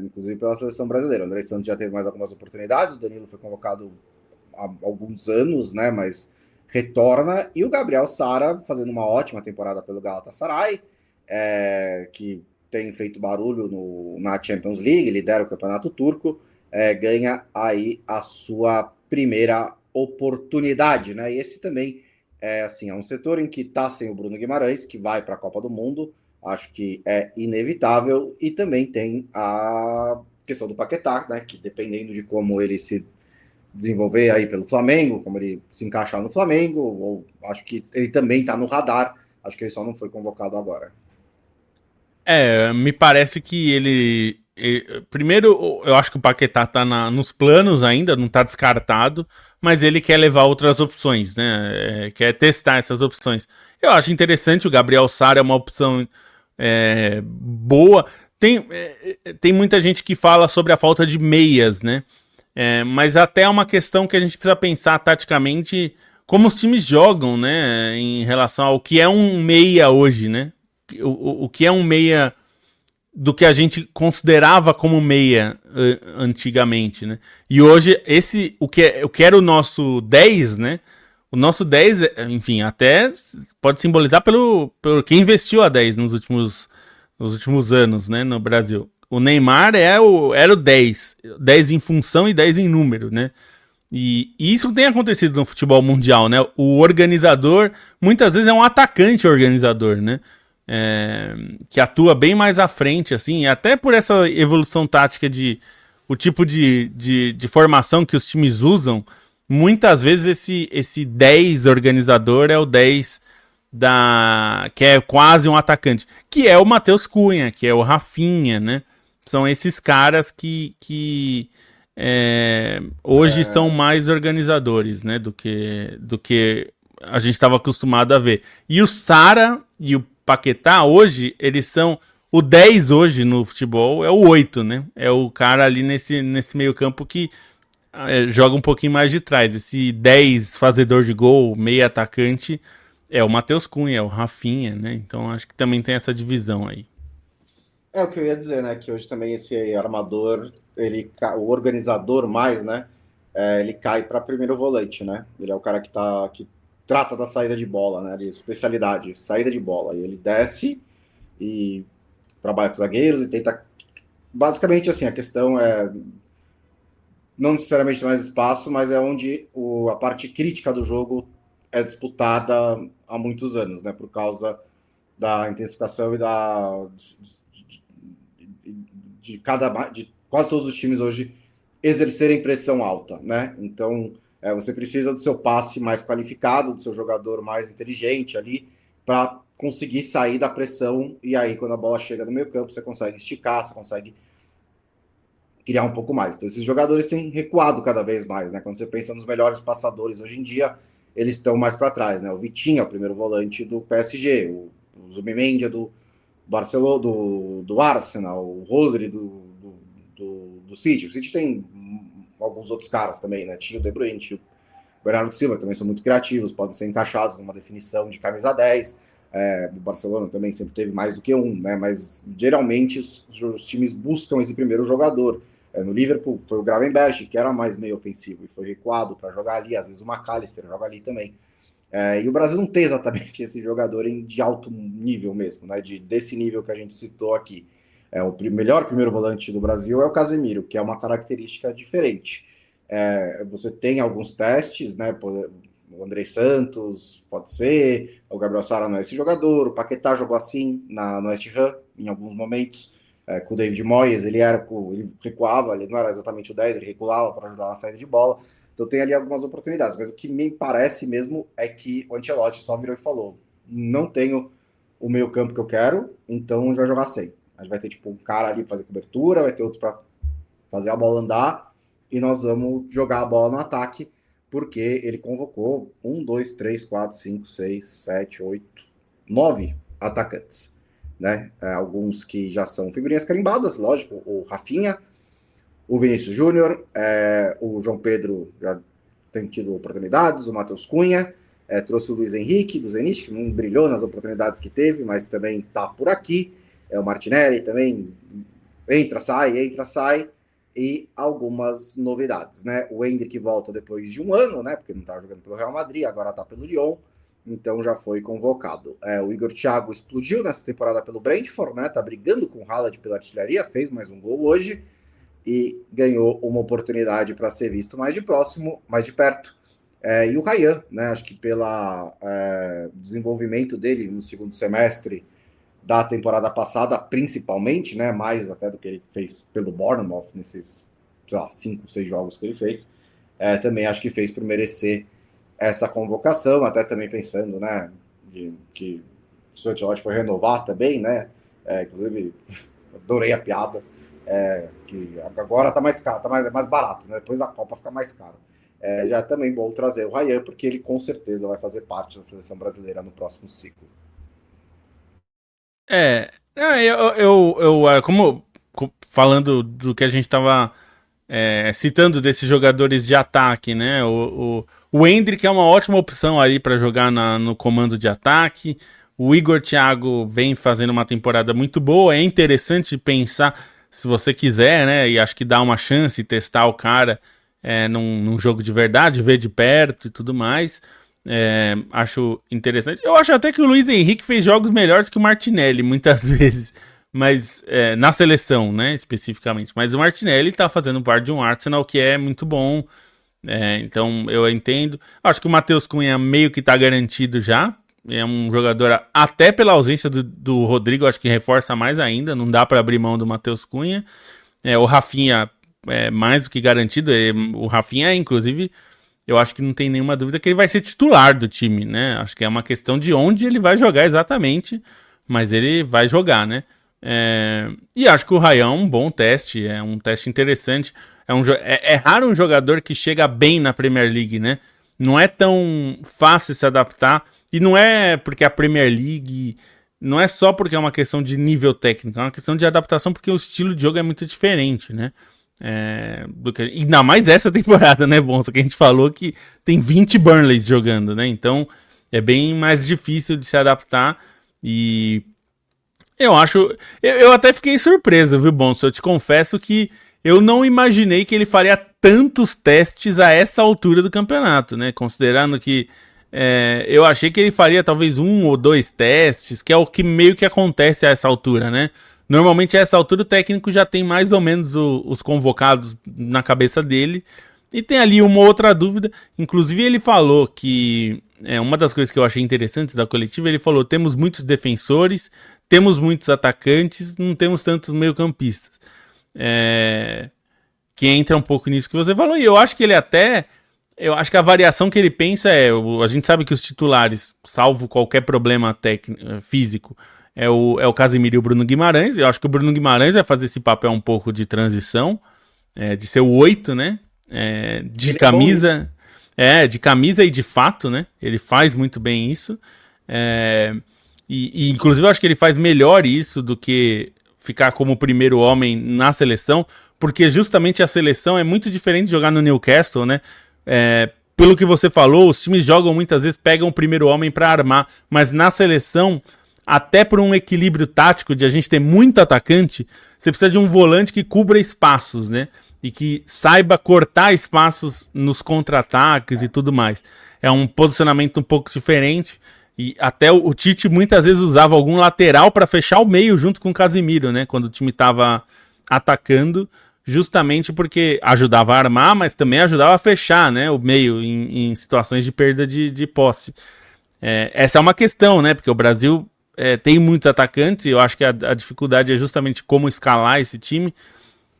inclusive pela seleção brasileira. O André Santos já teve mais algumas oportunidades, o Danilo foi convocado há alguns anos, né, mas retorna, e o Gabriel Sara fazendo uma ótima temporada pelo Galatasaray, que tem feito barulho na Champions League, lidera o campeonato turco, ganha aí a sua primeira oportunidade, né? E esse também é um setor em que está sem o Bruno Guimarães, que vai para a Copa do Mundo, acho que é inevitável, e também tem a questão do Paquetá, né? Que dependendo de como ele se desenvolver aí pelo Flamengo, como ele se encaixar no Flamengo, ou acho que ele também está no radar, acho que ele só não foi convocado agora. Me parece que primeiro, eu acho que o Paquetá tá nos planos ainda, não tá descartado, mas ele quer levar outras opções, né? Quer testar essas opções. Eu acho interessante, o Gabriel Sara é uma opção boa. Tem muita gente que fala sobre a falta de meias, né? Mas até é uma questão que a gente precisa pensar taticamente como os times jogam, né? Em relação ao que é um meia hoje, né? O que é um meia do que a gente considerava como meia antigamente, né? E hoje, o que era o nosso 10, né? O nosso 10, enfim, até pode simbolizar pelo quem investiu a 10 nos últimos anos, né? No Brasil. O Neymar era o 10. 10 em função e 10 em número, né? E isso tem acontecido no futebol mundial, né? O organizador, muitas vezes, é um atacante organizador, né? Que atua bem mais à frente, assim, até por essa evolução tática o tipo de formação que os times usam, muitas vezes esse 10 organizador é o 10 que é quase um atacante, que é o Matheus Cunha, que é o Rafinha, né? São esses caras que hoje são mais organizadores, né? Do que a gente estava acostumado a ver. E o Sara e o Paquetá, hoje, eles são... O 10 hoje no futebol é o 8, né? É o cara ali nesse meio campo que joga um pouquinho mais de trás. Esse 10 fazedor de gol, meio atacante, é o Matheus Cunha, é o Rafinha, né? Então acho que também tem essa divisão aí. É o que eu ia dizer, né? Que hoje também esse armador, o organizador mais, né? Ele cai para primeiro volante, né? Ele é o cara que trata da saída de bola, né? De especialidade, saída de bola. E ele desce e trabalha com os zagueiros e tenta. Basicamente, assim, a questão é não necessariamente mais espaço, mas é onde a parte crítica do jogo é disputada há muitos anos, né? Por causa da intensificação e de quase todos os times hoje exercerem pressão alta, né? Então, você precisa do seu passe mais qualificado, do seu jogador mais inteligente ali, para conseguir sair da pressão, e aí quando a bola chega no meio campo, você consegue esticar, você consegue criar um pouco mais. Então, esses jogadores têm recuado cada vez mais, né? Quando você pensa nos melhores passadores hoje em dia, eles estão mais para trás, né? O Vitinho é o primeiro volante do PSG, o Zubimendi é do Barcelona, do Arsenal, o Rodri do City. O City tem alguns outros caras também, né? Tinha o De Bruyne, tinha o Bernardo Silva, também são muito criativos, podem ser encaixados numa definição de camisa 10. O Barcelona também sempre teve mais do que um, né? Mas geralmente os times buscam esse primeiro jogador. No Liverpool foi o Gravenberch, que era mais meio ofensivo e foi recuado para jogar ali, às vezes o McAllister joga ali também. E o Brasil não tem exatamente esse jogador de alto nível mesmo, né? Desse nível que a gente citou aqui. O melhor primeiro volante do Brasil é o Casemiro, que é uma característica diferente. Você tem alguns testes, né? O André Santos pode ser, o Gabriel Sara não é esse jogador, o Paquetá jogou assim no West Ham em alguns momentos. Com o David Moyes, ele recuava, ele não era exatamente o 10, ele recuava para ajudar na saída de bola. Então tem ali algumas oportunidades, mas o que me parece mesmo é que o Ancelotti só virou e falou: não tenho o meio campo que eu quero, então a gente vai jogar sem. A gente vai ter tipo um cara ali para fazer cobertura, vai ter outro para fazer a bola andar, e nós vamos jogar a bola no ataque, porque ele convocou 1, 2, 3, 4, 5, 6, 7, 8, 9 atacantes. Né? Alguns que já são figurinhas carimbadas, lógico, o Rafinha, o Vinícius Júnior, o João Pedro já tem tido oportunidades, o Matheus Cunha, trouxe o Luiz Henrique do Zenit, que não brilhou nas oportunidades que teve, mas também está por aqui, o Martinelli também entra, sai, e algumas novidades, né? O Endrick volta depois de um ano, né? Porque não estava jogando pelo Real Madrid, agora está pelo Lyon, então já foi convocado. O Igor Thiago explodiu nessa temporada pelo Brentford, né? Tá brigando com o Haaland pela artilharia, fez mais um gol hoje e ganhou uma oportunidade para ser visto mais de próximo, mais de perto. E o Ryan, né? Acho que pelo desenvolvimento dele no segundo semestre da temporada passada, principalmente, né? Mais até do que ele fez pelo Bournemouth nesses, sei lá, 5, 6 jogos que ele fez. Também acho que fez por merecer essa convocação, até também pensando, né? Que o Ancelotti foi renovar também, né? Inclusive, adorei a piada. Que agora tá mais caro, tá mais barato, né? Depois da Copa fica mais caro. Já é também bom trazer o Ryan, porque ele com certeza vai fazer parte da seleção brasileira no próximo ciclo. Como falando do que a gente tava citando desses jogadores de ataque, né? O Endrick é uma ótima opção ali para jogar no comando de ataque. O Igor Thiago vem fazendo uma temporada muito boa. É interessante pensar, se você quiser, né? E acho que dá uma chance de testar o cara num jogo de verdade, ver de perto e tudo mais. Acho interessante. Eu acho até que o Luiz Henrique fez jogos melhores que o Martinelli, muitas vezes. Mas na seleção, né, especificamente. Mas o Martinelli tá fazendo parte de um Arsenal que é muito bom. Então eu entendo. Acho que o Matheus Cunha meio que tá garantido já. É um jogador, até pela ausência do Rodrigo, acho que reforça mais ainda. Não dá para abrir mão do Matheus Cunha. O Rafinha é mais do que garantido. O Rafinha, inclusive, eu acho que não tem nenhuma dúvida que ele vai ser titular do time, né? Acho que é uma questão de onde ele vai jogar exatamente, mas ele vai jogar, né? E acho que o Ryan é um bom teste, é um teste interessante. É raro um jogador que chega bem na Premier League, né? Não é tão fácil se adaptar, e não é porque a Premier League... Não é só porque é uma questão de nível técnico, é uma questão de adaptação porque o estilo de jogo é muito diferente, né? Ainda mais essa temporada, né, Bonsa? Que a gente falou que tem 20 Burnleys jogando, né? Então é bem mais difícil de se adaptar. E eu acho. Eu até fiquei surpreso, viu, Bonsa? Eu te confesso que eu não imaginei que ele faria tantos testes a essa altura do campeonato, né? Considerando que eu achei que ele faria talvez 1 ou 2 testes, que é o que meio que acontece a essa altura, né? Normalmente a essa altura o técnico já tem mais ou menos os convocados na cabeça dele. E tem ali uma outra dúvida. Inclusive ele falou que... uma das coisas que eu achei interessantes da coletiva, ele falou: temos muitos defensores, temos muitos atacantes, não temos tantos meio-campistas. Que entra um pouco nisso que você falou. E eu acho que ele até... Eu acho que a variação que ele pensa a gente sabe que os titulares, salvo qualquer problema físico, é o Casemiro e o Bruno Guimarães. Eu acho que o Bruno Guimarães vai fazer esse papel um pouco de transição, de ser o 8, né? De camisa. De camisa e de fato, né? Ele faz muito bem isso. E inclusive eu acho que ele faz melhor isso do que ficar como primeiro homem na seleção, porque justamente a seleção é muito diferente de jogar no Newcastle, né? Pelo que você falou, os times jogam muitas vezes, pegam o primeiro homem para armar, mas na seleção, até por um equilíbrio tático de a gente ter muito atacante, você precisa de um volante que cubra espaços, né? E que saiba cortar espaços nos contra-ataques e tudo mais. É um posicionamento um pouco diferente, e até o Tite muitas vezes usava algum lateral para fechar o meio junto com o Casemiro, né? Quando o time estava atacando, justamente porque ajudava a armar, mas também ajudava a fechar, né, o meio em situações de perda de posse. Essa é uma questão, né? Porque o Brasil tem muitos atacantes e eu acho que a dificuldade é justamente como escalar esse time.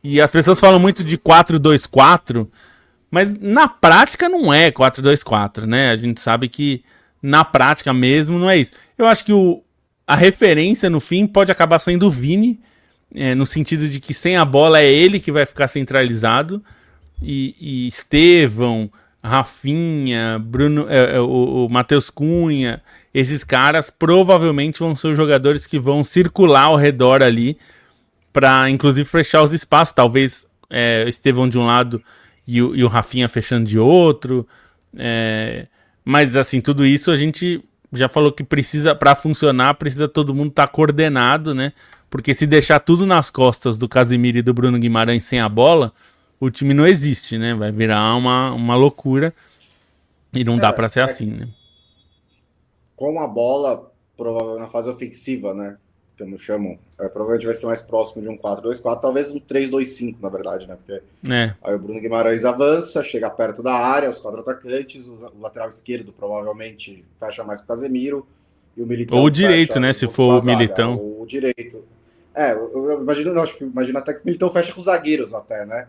E as pessoas falam muito de 4-2-4, mas na prática não é 4-2-4, né? A gente sabe que na prática mesmo não é isso. Eu acho que a referência no fim pode acabar sendo o Vini, no sentido de que sem a bola é ele que vai ficar centralizado, e Estevão, Rafinha, Bruno, o Matheus Cunha, esses caras provavelmente vão ser os jogadores que vão circular ao redor ali para inclusive fechar os espaços, talvez Estevão de um lado e o Rafinha fechando de outro, mas assim, tudo isso a gente já falou que precisa, para funcionar, precisa todo mundo estar coordenado, né? Porque se deixar tudo nas costas do Casemiro e do Bruno Guimarães sem a bola, o time não existe, né? Vai virar uma loucura e não dá pra ser assim, né? Com a bola, provavelmente na fase ofensiva, né? Como chamam, provavelmente vai ser mais próximo de um 4-2-4, talvez um 3-2-5, na verdade, né? Porque aí o Bruno Guimarães avança, chega perto da área, os 4 atacantes, o lateral esquerdo provavelmente fecha mais com o Casemiro, e o Militão ou o direito, né? Se for o Militão. O direito. Eu imagino, acho que imagino até que o Militão fecha com os zagueiros até, né?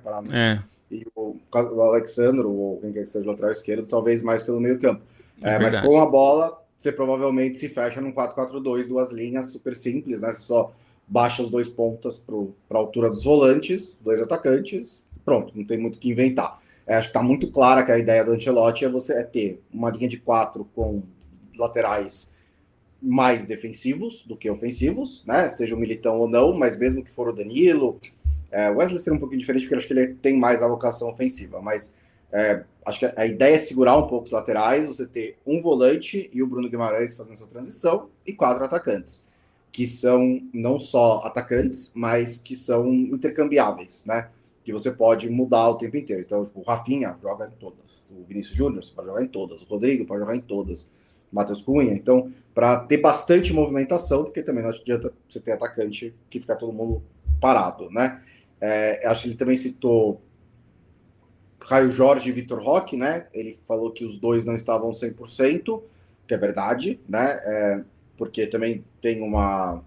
E o Alexandro, ou quem quer que seja o lateral esquerdo, talvez mais pelo meio campo. Mas com a bola, você provavelmente se fecha num 4-4-2, 2 linhas super simples, né? Você só baixa os 2 pontas para a altura dos volantes, 2 atacantes, pronto, não tem muito o que inventar. Acho que está muito clara que a ideia do Ancelotti é ter uma linha de 4 com laterais mais defensivos do que ofensivos, né? Seja o Militão ou não, mas mesmo que for o Danilo, o Wesley seria um pouquinho diferente, porque eu acho que ele tem mais a vocação ofensiva, mas acho que a ideia é segurar um pouco os laterais, você ter um volante e o Bruno Guimarães fazendo essa transição, e 4 atacantes, que são não só atacantes, mas que são intercambiáveis, né? Que você pode mudar o tempo inteiro. Então, tipo, o Rafinha joga em todas, o Vinícius Júnior pode jogar em todas, o Rodrigo pode jogar em todas, o Matheus Cunha. Então, para ter bastante movimentação, porque também não adianta você ter atacante que fica todo mundo parado, né? Acho que ele também citou Caio Jorge e Vitor Roque, né? Ele falou que os dois não estavam 100%, que é verdade, né? Porque também tem uma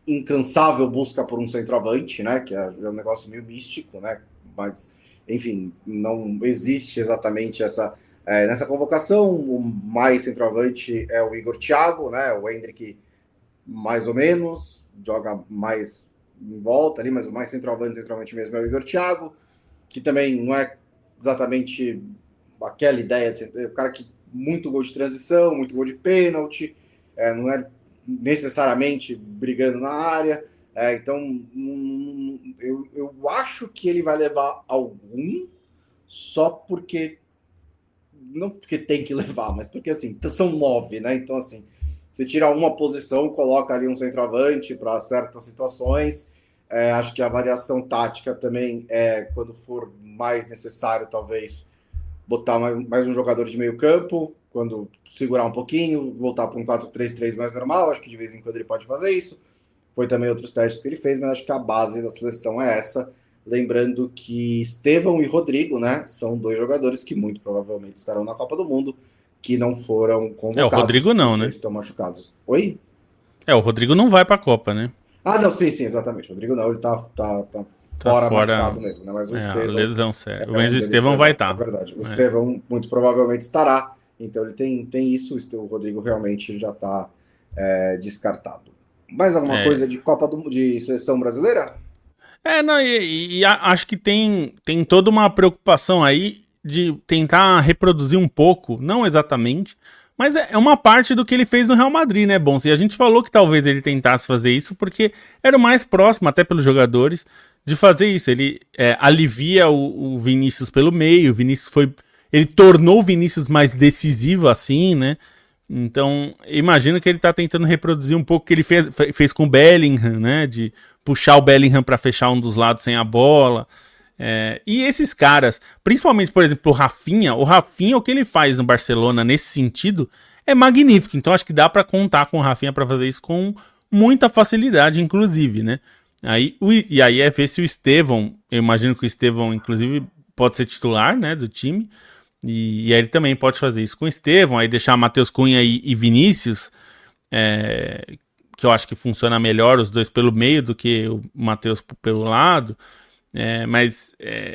incansável busca por um centroavante, né? Que é um negócio meio místico, né? Mas, enfim, não existe exatamente essa... nessa convocação, o mais centroavante é o Igor Thiago, né? O Endrick, mais ou menos, joga mais em volta ali, mas o mais centroavante mesmo é o Igor Thiago, que também não é exatamente aquela ideia de ser o cara que muito gol de transição, muito gol de pênalti, não é necessariamente brigando na área, então eu acho que ele vai levar algum, só porque não porque tem que levar, mas porque assim, são 9, né? Então assim, você tira uma posição, coloca ali um centroavante para certas situações. Acho que a variação tática também quando for mais necessário, talvez botar mais um jogador de meio campo, quando segurar um pouquinho, voltar para um 4-3-3 mais normal. Acho que de vez em quando ele pode fazer isso. Foi também outros testes que ele fez, mas acho que a base da seleção é essa. Lembrando que Estevão e Rodrigo, né, são 2 jogadores que muito provavelmente estarão na Copa do Mundo, que não foram convocados. O Rodrigo não, né? Eles estão machucados. Oi? O Rodrigo não vai pra Copa, né? Não, sim, exatamente. O Rodrigo não, ele tá fora machucado mesmo, né? Mas o Estevão... lesão séria. Mas o Estevão vai estar. É verdade. O Estevão muito provavelmente estará. Então ele tem isso. O Rodrigo realmente já está descartado. Mais alguma coisa de de seleção brasileira? Acho que tem toda uma preocupação aí de tentar reproduzir um pouco, não exatamente, mas é uma parte do que ele fez no Real Madrid, né, Bom? E a gente falou que talvez ele tentasse fazer isso porque era o mais próximo, até pelos jogadores, de fazer isso. Ele alivia o Vinícius pelo meio, ele tornou o Vinícius mais decisivo assim, né? Então, imagino que ele tá tentando reproduzir um pouco o que ele fez com o Bellingham, né? De puxar o Bellingham para fechar um dos lados sem a bola. E esses caras, principalmente, por exemplo, o Rafinha, o que ele faz no Barcelona nesse sentido é magnífico. Então, acho que dá para contar com o Rafinha para fazer isso com muita facilidade, inclusive, né? E aí é ver se o Estevão, eu imagino que o Estevão, inclusive, pode ser titular, né, do time. E aí ele também pode fazer isso com o Estevão, aí deixar Matheus Cunha e Vinícius, que eu acho que funciona melhor os dois pelo meio do que o Matheus pelo lado. Mas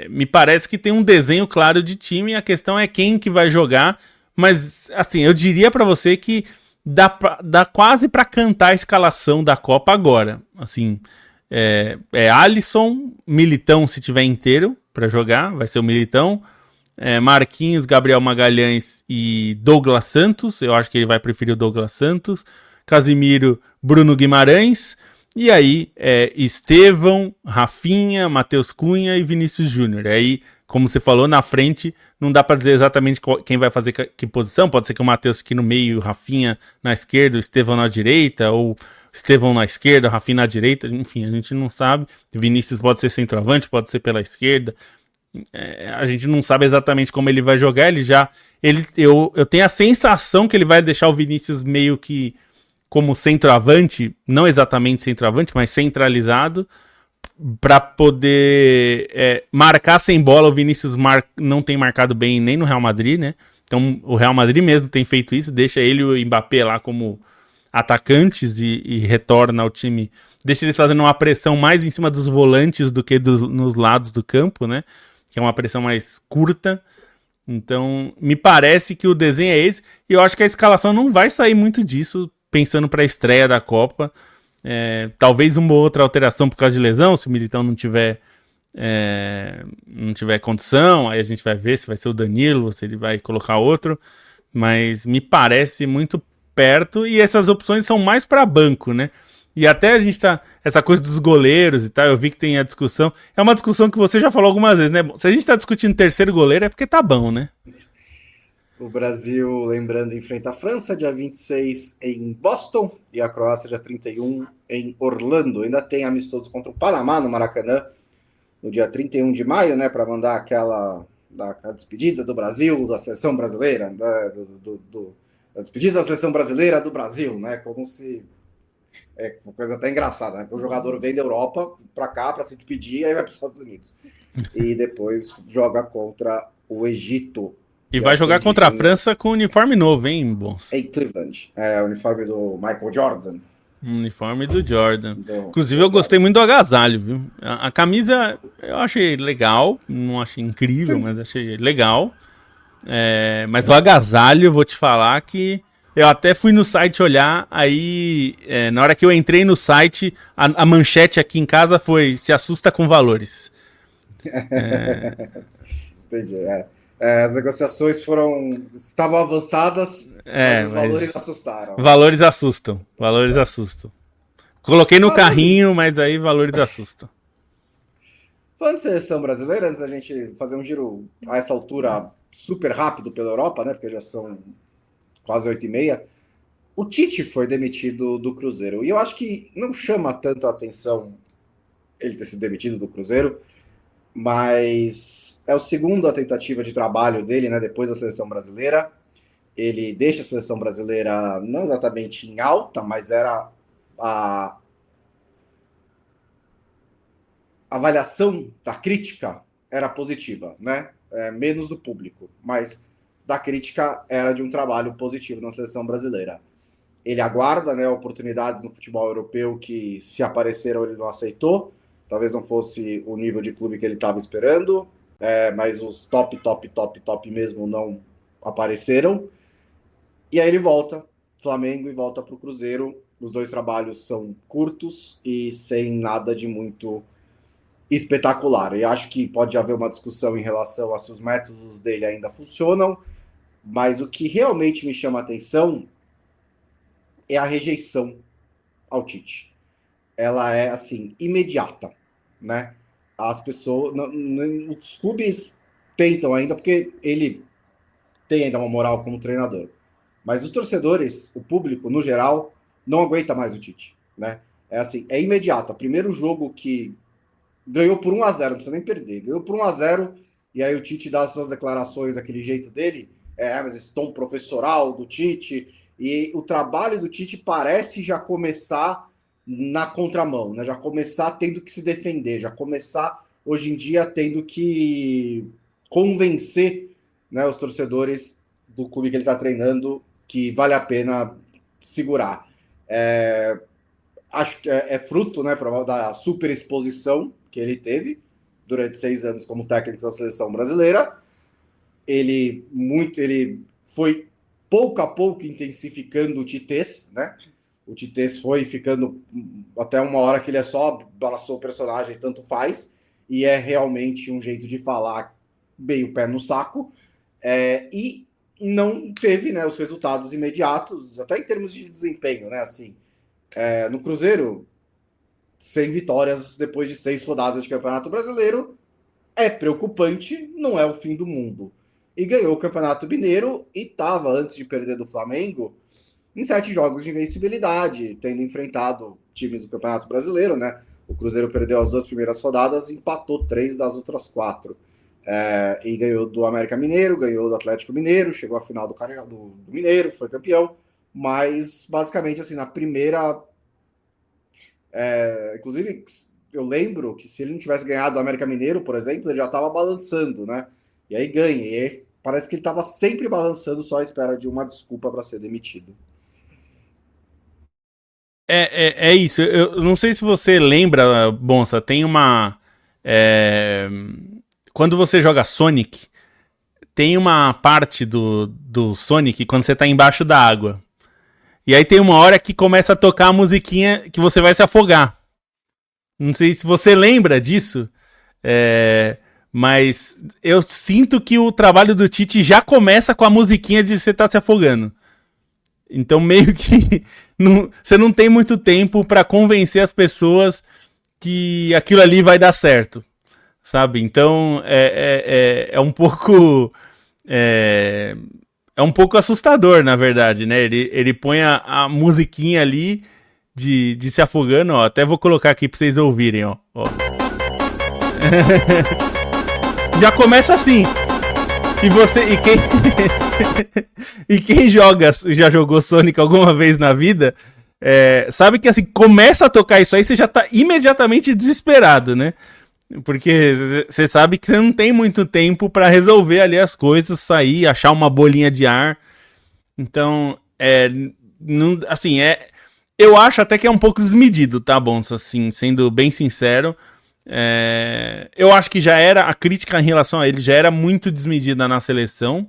me parece que tem um desenho claro de time, e a questão é quem que vai jogar. Mas assim, eu diria pra você que dá quase pra cantar a escalação da Copa agora. Assim, Alisson, Militão se tiver inteiro pra jogar, vai ser o Militão. Marquinhos, Gabriel Magalhães e Douglas Santos. Eu acho que ele vai preferir o Douglas Santos. Casemiro, Bruno Guimarães. E aí, Estevão, Rafinha, Matheus Cunha e Vinícius Júnior. Aí, como você falou, na frente, não dá pra dizer exatamente quem vai fazer que posição. Pode ser que o Matheus aqui no meio, o Rafinha na esquerda, o Estevão na direita, ou Estevão na esquerda, Rafinha na direita, enfim, a gente não sabe. Vinícius pode ser centroavante, pode ser pela esquerda. A gente não sabe exatamente como ele vai jogar. Eu tenho a sensação que ele vai deixar o Vinícius meio que como centroavante, não exatamente centroavante, mas centralizado, para poder marcar sem bola. O Vinícius não tem marcado bem nem no Real Madrid, né? Então o Real Madrid mesmo tem feito isso, deixa ele e o Mbappé lá como atacantes e retorna ao time, deixa eles fazendo uma pressão mais em cima dos volantes do que nos lados do campo, né? Que é uma pressão mais curta. Então, me parece que o desenho é esse, e eu acho que a escalação não vai sair muito disso, pensando para a estreia da Copa. Talvez uma outra alteração por causa de lesão, se o Militão não tiver condição, aí a gente vai ver se vai ser o Danilo, se ele vai colocar outro, mas me parece muito perto, e essas opções são mais para banco, né? E até a gente essa coisa dos goleiros e tal, eu vi que tem a discussão. É uma discussão que você já falou algumas vezes, né? Se a gente tá discutindo terceiro goleiro é porque tá bom, né? O Brasil, lembrando, enfrenta a França dia 26 em Boston e a Croácia dia 31 em Orlando. Ainda tem amistoso contra o Panamá no Maracanã no dia 31 de maio, né? Para mandar aquela despedida do Brasil, da seleção brasileira, a despedida da seleção brasileira do Brasil, né? Como se... É uma coisa até engraçada, né? O jogador vem da Europa para cá para se despedir e aí vai para os Estados Unidos. E depois joga contra o Egito. E vai jogar contra a França com uniforme novo, hein, Bons? Em Cleveland. O uniforme do Michael Jordan. Uniforme do Jordan. Inclusive, eu gostei muito do agasalho, viu? A camisa eu achei legal, não achei incrível, mas achei legal. Mas o agasalho, vou te falar que eu até fui no site olhar, aí na hora que eu entrei no site, a manchete aqui em casa foi: se assusta com valores. Entendi, as negociações estavam avançadas, mas os valores assustaram. Valores assustam. Coloquei no carrinho, mas aí valores assustam. Falando de seleção brasileira, antes da gente fazer um giro a essa altura super rápido pela Europa, né? Porque já são quase 8h30. O Tite foi demitido do Cruzeiro. E eu acho que não chama tanto a atenção ele ter sido demitido do Cruzeiro, mas é a segunda tentativa de trabalho dele, né? Depois da seleção brasileira. Ele deixa a seleção brasileira não exatamente em alta, mas era a avaliação da crítica era positiva, né? Menos do público, mas da crítica era de um trabalho positivo na seleção brasileira. Ele aguarda, né, oportunidades no futebol europeu que, se apareceram, ele não aceitou. Talvez não fosse o nível de clube que ele estava esperando, mas os top mesmo não apareceram. E aí ele volta, Flamengo, e volta para o Cruzeiro. Os dois trabalhos são curtos e sem nada de muito espetacular. E acho que pode haver uma discussão em relação a se os métodos dele ainda funcionam, mas o que realmente me chama a atenção é a rejeição ao Tite. Ela é, assim, imediata, né? As pessoas... os clubes tentam ainda, porque ele tem ainda uma moral como treinador. Mas os torcedores, o público, no geral, não aguenta mais o Tite, né? É assim, é imediato. O primeiro jogo que ganhou por 1-0, não precisa nem perder. Ganhou por 1-0, e aí o Tite dá as suas declarações daquele jeito dele, mas esse tom professoral do Tite, e o trabalho do Tite parece já começar na contramão, né? Já começar tendo que se defender, já começar, hoje em dia, tendo que convencer, né, os torcedores do clube que ele está treinando que vale a pena segurar. Acho que é fruto, né, da super exposição que ele teve durante 6 anos como técnico da seleção brasileira. Ele foi pouco a pouco intensificando o Titês, né? O Titês foi ficando até uma hora que ele é só abraçou o personagem, tanto faz, e é realmente um jeito de falar meio pé no saco, e não teve, né, os resultados imediatos, até em termos de desempenho, né? Assim, no Cruzeiro, 100 vitórias depois de 6 rodadas de Campeonato Brasileiro é preocupante, não é o fim do mundo. E ganhou o Campeonato Mineiro e estava, antes de perder do Flamengo, em 7 jogos de invencibilidade, tendo enfrentado times do Campeonato Brasileiro, né? O Cruzeiro perdeu as 2 primeiras rodadas, empatou 3 das outras 4. E ganhou do América Mineiro, ganhou do Atlético Mineiro, chegou à final do Mineiro, foi campeão, mas basicamente assim, na primeira... inclusive, eu lembro que se ele não tivesse ganhado do América Mineiro, por exemplo, ele já estava balançando, né? E aí ganha, e aí parece que ele estava sempre balançando, só à espera de uma desculpa para ser demitido. É isso. Eu não sei se você lembra, Bonsa, tem uma. Quando você joga Sonic, tem uma parte do Sonic quando você tá embaixo da água. E aí tem uma hora que começa a tocar a musiquinha que você vai se afogar. Não sei se você lembra disso. Mas eu sinto que o trabalho do Tite já começa com a musiquinha de você estar se afogando. Então meio que você não tem muito tempo para convencer as pessoas que aquilo ali vai dar certo, sabe? Então é um pouco é um pouco assustador, na verdade, né? Ele põe a musiquinha ali de se afogando, ó. Até vou colocar aqui pra vocês ouvirem, ó. Já começa assim. E quem já jogou Sonic alguma vez na vida, sabe que assim, começa a tocar isso aí, você já tá imediatamente desesperado, né? Porque você sabe que você não tem muito tempo pra resolver ali as coisas, sair, achar uma bolinha de ar. Então, assim, eu acho até que é um pouco desmedido, tá, bom? Assim, sendo bem sincero. Eu acho que já era a crítica em relação a ele já era muito desmedida na seleção.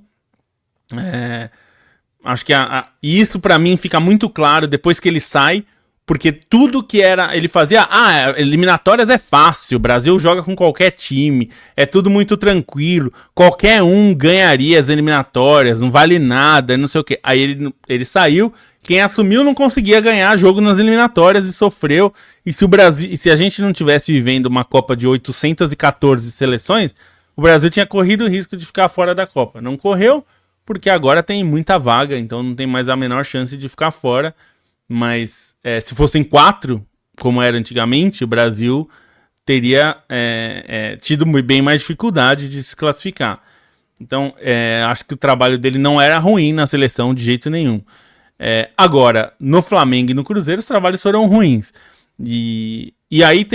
Acho que isso pra mim fica muito claro depois que ele sai, porque tudo que era ele fazia, eliminatórias é fácil, o Brasil joga com qualquer time, é tudo muito tranquilo, qualquer um ganharia as eliminatórias, não vale nada, não sei o que. Aí ele saiu, quem assumiu não conseguia ganhar jogo nas eliminatórias e sofreu. E se a gente não tivesse vivendo uma Copa de 814 seleções, o Brasil tinha corrido o risco de ficar fora da Copa. Não correu, porque agora tem muita vaga, então não tem mais a menor chance de ficar fora. Mas se fossem 4, como era antigamente, o Brasil teria tido bem mais dificuldade de se classificar. Então, acho que o trabalho dele não era ruim na seleção de jeito nenhum. Agora, no Flamengo e no Cruzeiro, os trabalhos foram ruins. E aí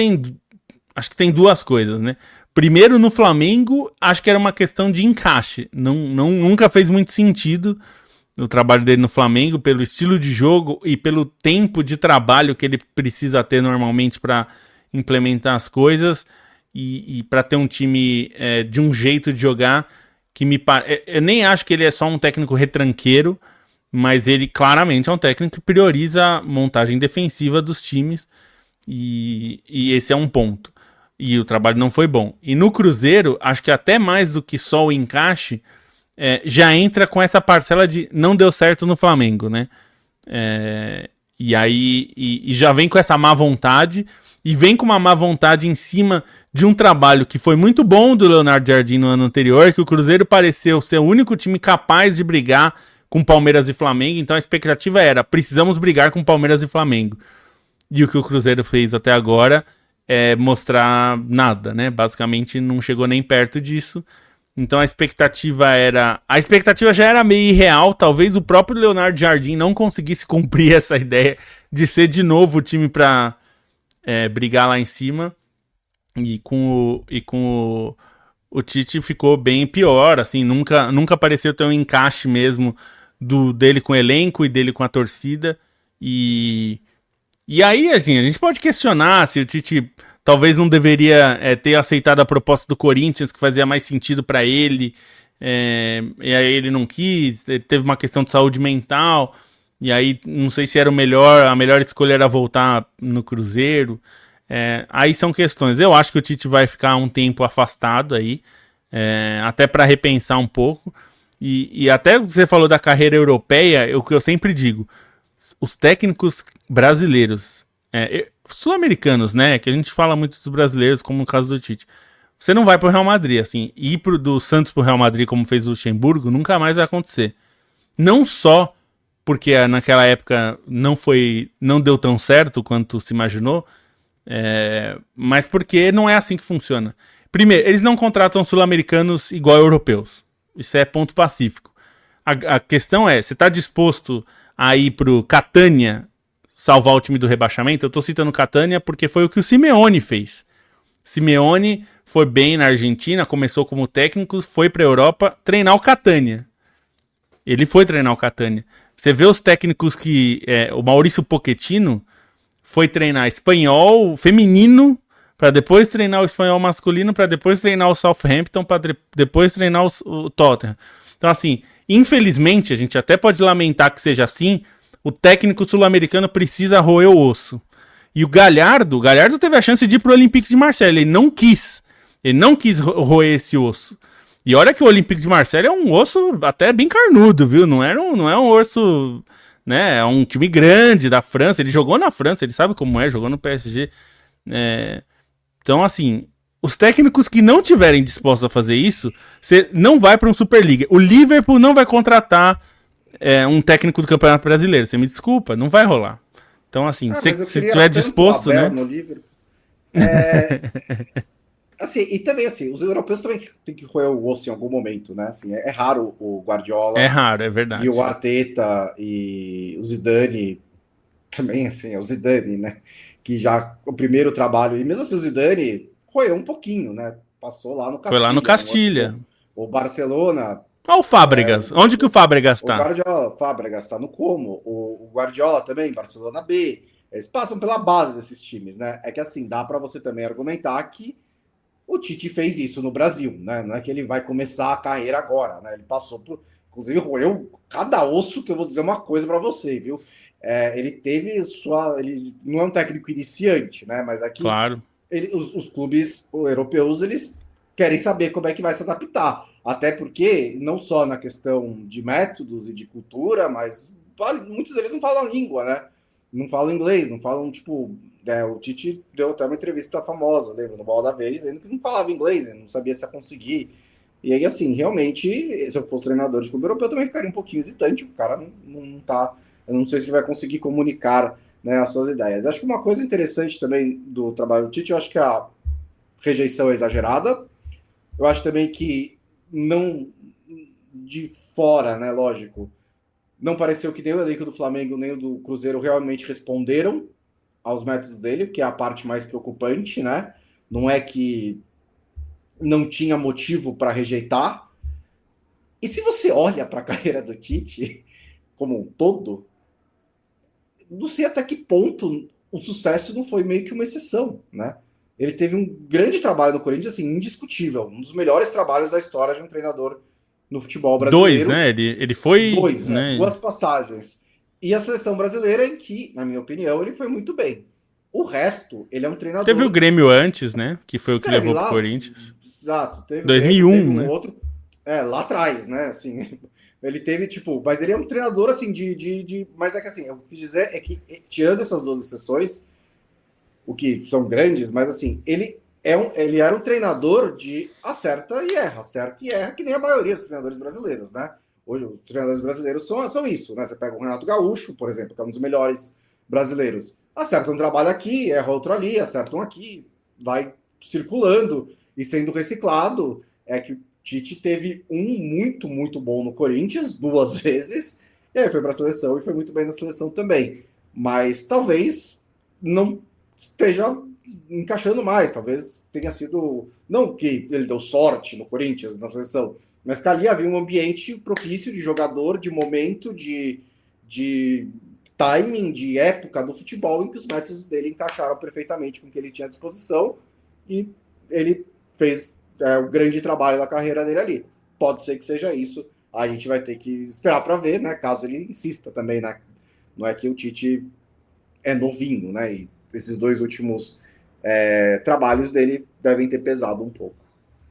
acho que tem duas coisas, né? Primeiro, no Flamengo, acho que era uma questão de encaixe. Nunca fez muito sentido o trabalho dele no Flamengo, pelo estilo de jogo e pelo tempo de trabalho que ele precisa ter normalmente para implementar as coisas e para ter um time de um jeito de jogar que eu nem acho que ele é só um técnico retranqueiro, mas ele claramente é um técnico que prioriza a montagem defensiva dos times e esse é um ponto. E o trabalho não foi bom. E no Cruzeiro, acho que até mais do que só o encaixe, já entra com essa parcela de não deu certo no Flamengo, né? E aí e já vem com essa má vontade e vem com uma má vontade em cima de um trabalho que foi muito bom do Leonardo Jardim no ano anterior, que o Cruzeiro pareceu ser o único time capaz de brigar com Palmeiras e Flamengo, então a expectativa era, precisamos brigar com Palmeiras e Flamengo. E o que o Cruzeiro fez até agora é mostrar nada, né? Basicamente não chegou nem perto disso. Então a expectativa já era meio irreal, talvez o próprio Leonardo Jardim não conseguisse cumprir essa ideia de ser de novo o time para brigar lá em cima. E com o Tite ficou bem pior, assim, nunca pareceu ter um encaixe mesmo dele com o elenco e dele com a torcida. E aí, assim, a gente pode questionar se o Tite talvez não deveria ter aceitado a proposta do Corinthians, que fazia mais sentido para ele, e aí ele não quis, teve uma questão de saúde mental, e aí não sei se era a melhor escolha era voltar no Cruzeiro. Aí são questões. Eu acho que o Tite vai ficar um tempo afastado aí, até para repensar um pouco. E até você falou da carreira europeia, o que eu sempre digo, os técnicos brasileiros, sul-americanos, né, que a gente fala muito dos brasileiros, como no caso do Tite, você não vai pro Real Madrid, assim, ir do Santos pro Real Madrid, como fez o Luxemburgo, nunca mais vai acontecer. Não só porque naquela época não deu tão certo quanto se imaginou, mas porque não é assim que funciona. Primeiro, eles não contratam sul-americanos igual europeus. Isso é ponto pacífico. A questão é, você está disposto a ir pro Catania salvar o time do rebaixamento? Eu tô citando Catania porque foi o que o Simeone fez. Simeone foi bem na Argentina, começou como técnico, foi pra Europa treinar o Catania. Ele foi treinar o Catania. Você vê os técnicos que... o Maurício Pochettino foi treinar espanhol feminino, para depois treinar o espanhol masculino, para depois treinar o Southampton, para depois treinar o Tottenham. Então, assim, infelizmente, a gente até pode lamentar que seja assim, o técnico sul-americano precisa roer o osso. E o Galhardo teve a chance de ir pro Olympique de Marseille, ele não quis roer esse osso. E olha que o Olympique de Marseille é um osso até bem carnudo, viu? Não é um osso, né? É um time grande da França, ele jogou na França, ele sabe como é, jogou no PSG. Então, assim, os técnicos que não tiverem dispostos a fazer isso, você não vai para um Superliga. O Liverpool não vai contratar um técnico do Campeonato Brasileiro. Você me desculpa, não vai rolar. Então, assim, se tiver disposto, né? No Liverpool. Assim, e também, assim, os europeus também têm que roer o osso em algum momento, né? Assim, é raro o Guardiola. É raro, é verdade. E o Arteta e o Zidane também, assim, é o Zidane, né? Que já o primeiro trabalho, e mesmo assim o Zidane roeu um pouquinho, né? Passou lá no Castilha. Foi lá no Castilha. O Barcelona... Olha o Fábregas. Onde que o Fábregas tá? O Fábregas tá no Como. O Guardiola também, Barcelona B. Eles passam pela base desses times, né? É que assim, dá para você também argumentar que o Tite fez isso no Brasil, né? Não é que ele vai começar a carreira agora, né? Ele passou por... Inclusive, roeu cada osso, que eu vou dizer uma coisa para você, viu? Ele teve ele não é um técnico iniciante, né? Mas aqui claro. Os clubes europeus, eles querem saber como é que vai se adaptar. Até porque, não só na questão de métodos e de cultura, mas muitos deles não falam língua, né? Não falam inglês, não falam, tipo... o Tite deu até uma entrevista famosa, lembra? No Bola da Vez, dizendo que não falava inglês, não sabia se ia conseguir. E aí, assim, realmente, se eu fosse treinador de clube europeu, eu também ficaria um pouquinho hesitante. O cara não tá... Eu não sei se ele vai conseguir comunicar, né, as suas ideias. Acho que uma coisa interessante também do trabalho do Tite, eu acho que a rejeição é exagerada. Eu acho também que não... De fora, né, lógico, não pareceu que nem o elenco do Flamengo nem o do Cruzeiro realmente responderam aos métodos dele, que é a parte mais preocupante, né? Não é que não tinha motivo para rejeitar. E se você olha para a carreira do Tite como um todo, não sei até que ponto o sucesso não foi meio que uma exceção, né? Ele teve um grande trabalho no Corinthians, assim, indiscutível, um dos melhores trabalhos da história de um treinador no futebol brasileiro. 2, né? Ele foi... 2, né? 2 passagens. E a seleção brasileira, em que, na minha opinião, ele foi muito bem. O resto, ele é um treinador... Teve o Grêmio antes, né? Que foi o que levou pro Corinthians. Exato. Teve 2001, teve né? Outro, lá atrás, né? Assim, ele teve, tipo... Mas ele é um treinador, assim, Mas é que, assim, eu quis dizer é que, tirando essas 2 exceções, o que são grandes, mas, assim, ele era um treinador de acerta e erra, que nem a maioria dos treinadores brasileiros, né? Hoje, os treinadores brasileiros são isso, né? Você pega o Renato Gaúcho, por exemplo, que é um dos melhores brasileiros. Acerta um trabalho aqui, erra outro ali, acerta um aqui, vai circulando e sendo reciclado. É que o Tite teve um muito, muito bom no Corinthians, 2 vezes, e aí foi para a seleção e foi muito bem na seleção também. Mas talvez não esteja encaixando mais, talvez tenha sido... Não que ele deu sorte no Corinthians, na seleção, mas que ali havia um ambiente propício de jogador, de momento, de timing, de época do futebol, em que os métodos dele encaixaram perfeitamente com o que ele tinha à disposição, e ele fez o grande trabalho da carreira dele ali. Pode ser que seja isso, a gente vai ter que esperar para ver, né, caso ele insista também, né? Não é que o Tite é novinho, né, e esses 2 últimos trabalhos dele devem ter pesado um pouco.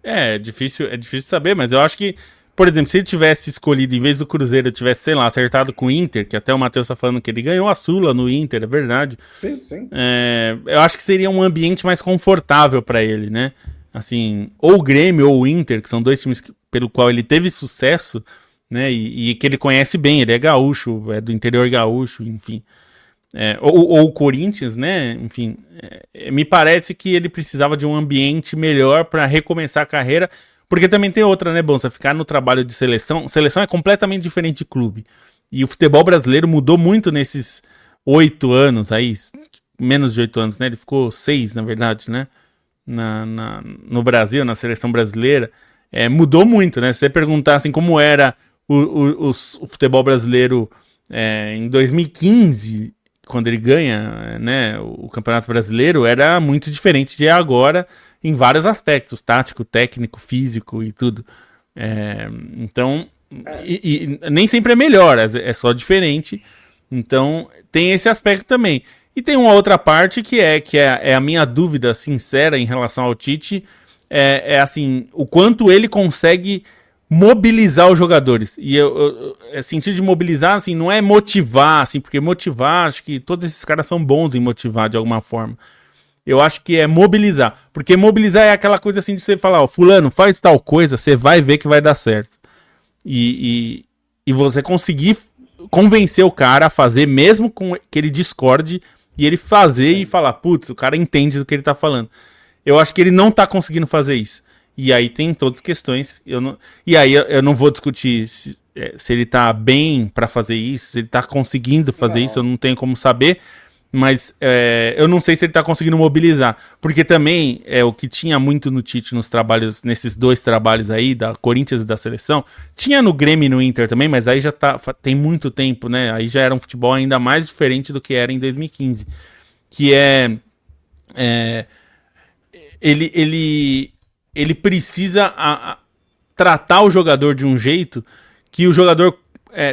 É difícil saber, mas eu acho que, por exemplo, se ele tivesse escolhido, em vez do Cruzeiro, tivesse, sei lá, acertado com o Inter, que até o Matheus tá falando que ele ganhou a Sula no Inter, é verdade. Sim, sim. Eu acho que seria um ambiente mais confortável para ele, né? Assim, ou o Grêmio ou o Inter, que são 2 times pelo qual ele teve sucesso, né? E que ele conhece bem, ele é gaúcho, é do interior gaúcho, enfim. Ou o Corinthians, né? Enfim, me parece que ele precisava de um ambiente melhor para recomeçar a carreira, porque também tem outra, né, Bonsa? Ficar no trabalho de seleção. Seleção é completamente diferente de clube. E o futebol brasileiro mudou muito nesses 8 anos aí, menos de 8 anos, né? Ele ficou 6, na verdade, né? No Brasil, na seleção brasileira. Mudou muito, né? Se você perguntar assim como era o futebol brasileiro em 2015, quando ele ganha, né, o Campeonato Brasileiro, era muito diferente de agora em vários aspectos, tático, técnico, físico e tudo. Então, e nem sempre é melhor, é só diferente. Então, tem esse aspecto também. E tem uma outra parte que é a minha dúvida sincera em relação ao Tite, assim, o quanto ele consegue mobilizar os jogadores. E sentido de mobilizar, assim, não é motivar, assim, porque motivar, acho que todos esses caras são bons em motivar de alguma forma. Eu acho que é mobilizar. Porque mobilizar é aquela coisa assim de você falar, ó, fulano, faz tal coisa, você vai ver que vai dar certo. E você conseguir convencer o cara a fazer, mesmo com que ele discorde, e ele fazer e falar, putz, o cara entende do que ele tá falando. Eu acho que ele não tá conseguindo fazer isso. E aí tem todas as questões. E aí eu não vou discutir se ele tá bem pra fazer isso, se ele tá conseguindo fazer isso, eu não tenho como saber. Mas eu não sei se ele tá conseguindo mobilizar. Porque também o que tinha muito no Tite nos trabalhos, nesses 2 trabalhos aí, da Corinthians e da seleção. Tinha no Grêmio e no Inter também, mas aí já tem muito tempo, né? Aí já era um futebol ainda mais diferente do que era em 2015. Que ele precisa tratar o jogador de um jeito que o jogador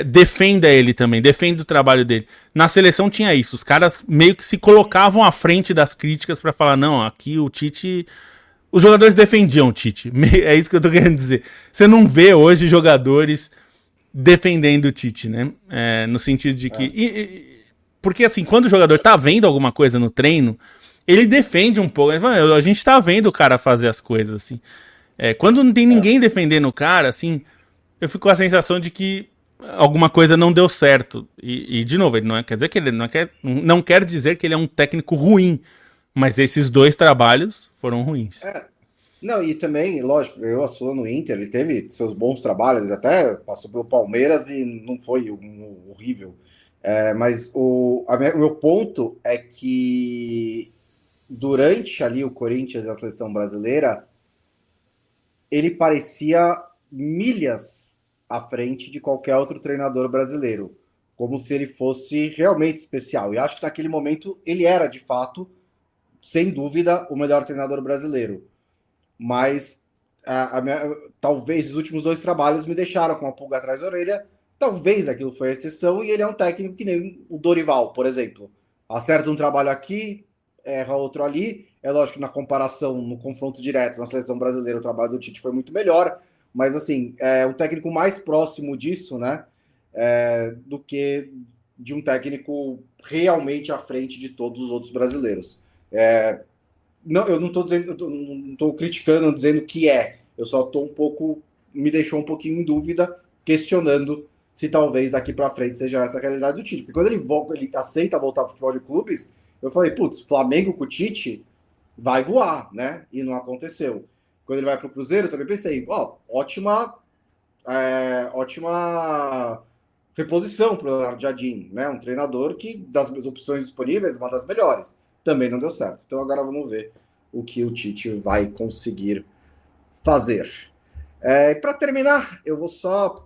defenda ele também, defenda o trabalho dele. Na seleção tinha isso, os caras meio que se colocavam à frente das críticas pra falar, não, aqui o Tite... Os jogadores defendiam o Tite, é isso que eu tô querendo dizer. Você não vê hoje jogadores defendendo o Tite, né? No sentido de que... porque assim, quando o jogador tá vendo alguma coisa no treino, ele defende um pouco. A gente tá vendo o cara fazer as coisas, assim. Quando não tem ninguém defendendo o cara, assim, eu fico com a sensação de que alguma coisa não deu certo. E de novo, ele quer dizer que ele não quer dizer que ele é um técnico ruim, mas esses 2 trabalhos foram ruins. Não, e também, lógico, eu atuo no Inter, ele teve seus bons trabalhos, ele até passou pelo Palmeiras e não foi horrível. Mas o meu ponto é que durante ali o Corinthians e a seleção brasileira, ele parecia milhas à frente de qualquer outro treinador brasileiro, como se ele fosse realmente especial. E acho que naquele momento ele era, de fato, sem dúvida, o melhor treinador brasileiro. Mas talvez os últimos 2 trabalhos me deixaram com a pulga atrás da orelha. Talvez aquilo foi exceção e ele é um técnico que nem o Dorival, por exemplo. Acerta um trabalho aqui, erra outro ali. É lógico que na comparação, no confronto direto na seleção brasileira, o trabalho do Tite foi muito melhor, mas assim, é um técnico mais próximo disso, né? Do que de um técnico realmente à frente de todos os outros brasileiros. Não, eu não estou dizendo, não estou criticando, dizendo que eu só estou me deixou um pouquinho em dúvida, questionando se talvez daqui para frente seja essa a realidade do Tite. Porque quando ele aceita voltar para o futebol de clubes, eu falei, putz, Flamengo com o Tite vai voar, né? E não aconteceu. Quando ele vai para o Cruzeiro, eu também pensei, ótima reposição para o Leonardo Jardim, né? Um treinador que, das opções disponíveis, uma das melhores. Também não deu certo. Então agora vamos ver o que o Tite vai conseguir fazer. Para terminar, eu vou só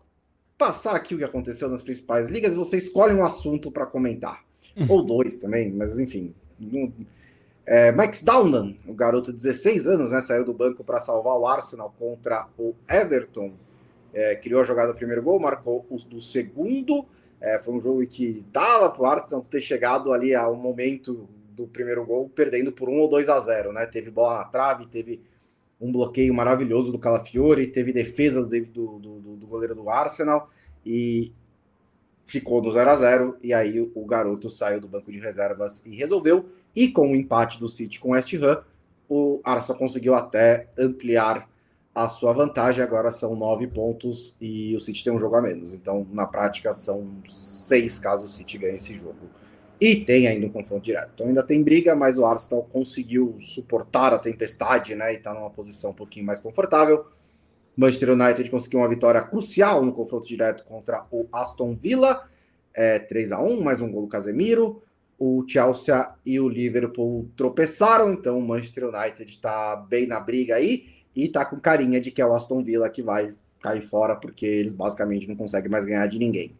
passar aqui o que aconteceu nas principais ligas. Você escolhe um assunto para comentar. Ou 2 também, mas enfim. Max Downan, o garoto de 16 anos, né, saiu do banco para salvar o Arsenal contra o Everton. Criou a jogada do primeiro gol, marcou o do segundo. Foi um jogo que dava para o Arsenal ter chegado ali ao momento do primeiro gol, perdendo por 1 ou 2-0, né? Teve bola na trave, teve um bloqueio maravilhoso do Calafiori, teve defesa do goleiro do Arsenal e ficou no 0-0. E aí o garoto saiu do banco de reservas e resolveu. E com o empate do City com o West Ham, o Arsenal conseguiu até ampliar a sua vantagem. Agora são 9 pontos e o City tem um jogo a menos. Então, na prática, são 6 caso o City ganhe esse jogo. E tem ainda um confronto direto. Então ainda tem briga, mas o Arsenal conseguiu suportar a tempestade, né? E está numa posição um pouquinho mais confortável. Manchester United conseguiu uma vitória crucial no confronto direto contra o Aston Villa. 3-1, mais um gol do Casemiro. O Chelsea e o Liverpool tropeçaram, então o Manchester United está bem na briga aí e está com carinha de que é o Aston Villa que vai cair fora, porque eles basicamente não conseguem mais ganhar de ninguém.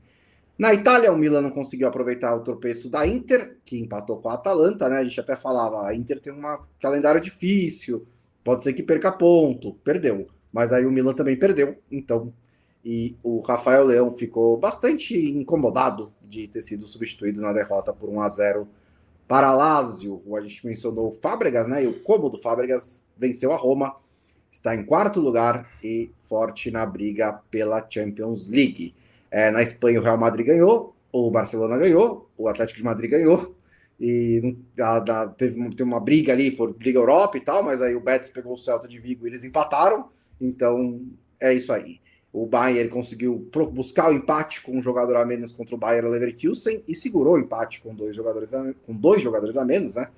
Na Itália, o Milan não conseguiu aproveitar o tropeço da Inter, que empatou com a Atalanta, né? A gente até falava, a Inter tem um calendário difícil, pode ser que perca ponto, perdeu. Mas aí o Milan também perdeu, então... E o Rafael Leão ficou bastante incomodado de ter sido substituído na derrota por 1-0 para Lazio. A gente mencionou o Fábregas, né? E o cômodo Fábregas venceu a Roma, está em 4º lugar e forte na briga pela Champions League. Na Espanha, o Real Madrid ganhou, o Barcelona ganhou, o Atlético de Madrid ganhou, e teve uma briga ali por Liga Europa e tal, mas aí o Betis pegou o Celta de Vigo e eles empataram, então é isso aí. O Bayern conseguiu buscar o empate com um jogador a menos contra o Bayer Leverkusen e segurou o empate com dois jogadores a menos, né?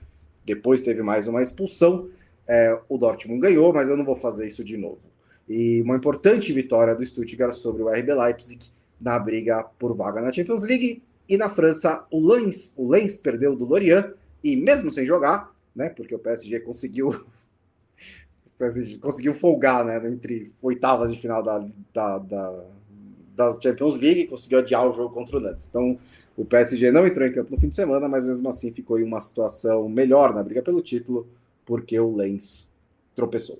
Depois teve mais uma expulsão. O Dortmund ganhou, mas eu não vou fazer isso de novo. E uma importante vitória do Stuttgart sobre o RB Leipzig na briga por vaga na Champions League. E na França, o Lens perdeu do Lorient, e mesmo sem jogar, né? Porque o PSG conseguiu folgar, né, entre oitavas de final da Champions League, conseguiu adiar o jogo contra o Nantes. Então, o PSG não entrou em campo no fim de semana, mas mesmo assim ficou em uma situação melhor na briga pelo título, porque o Lens tropeçou.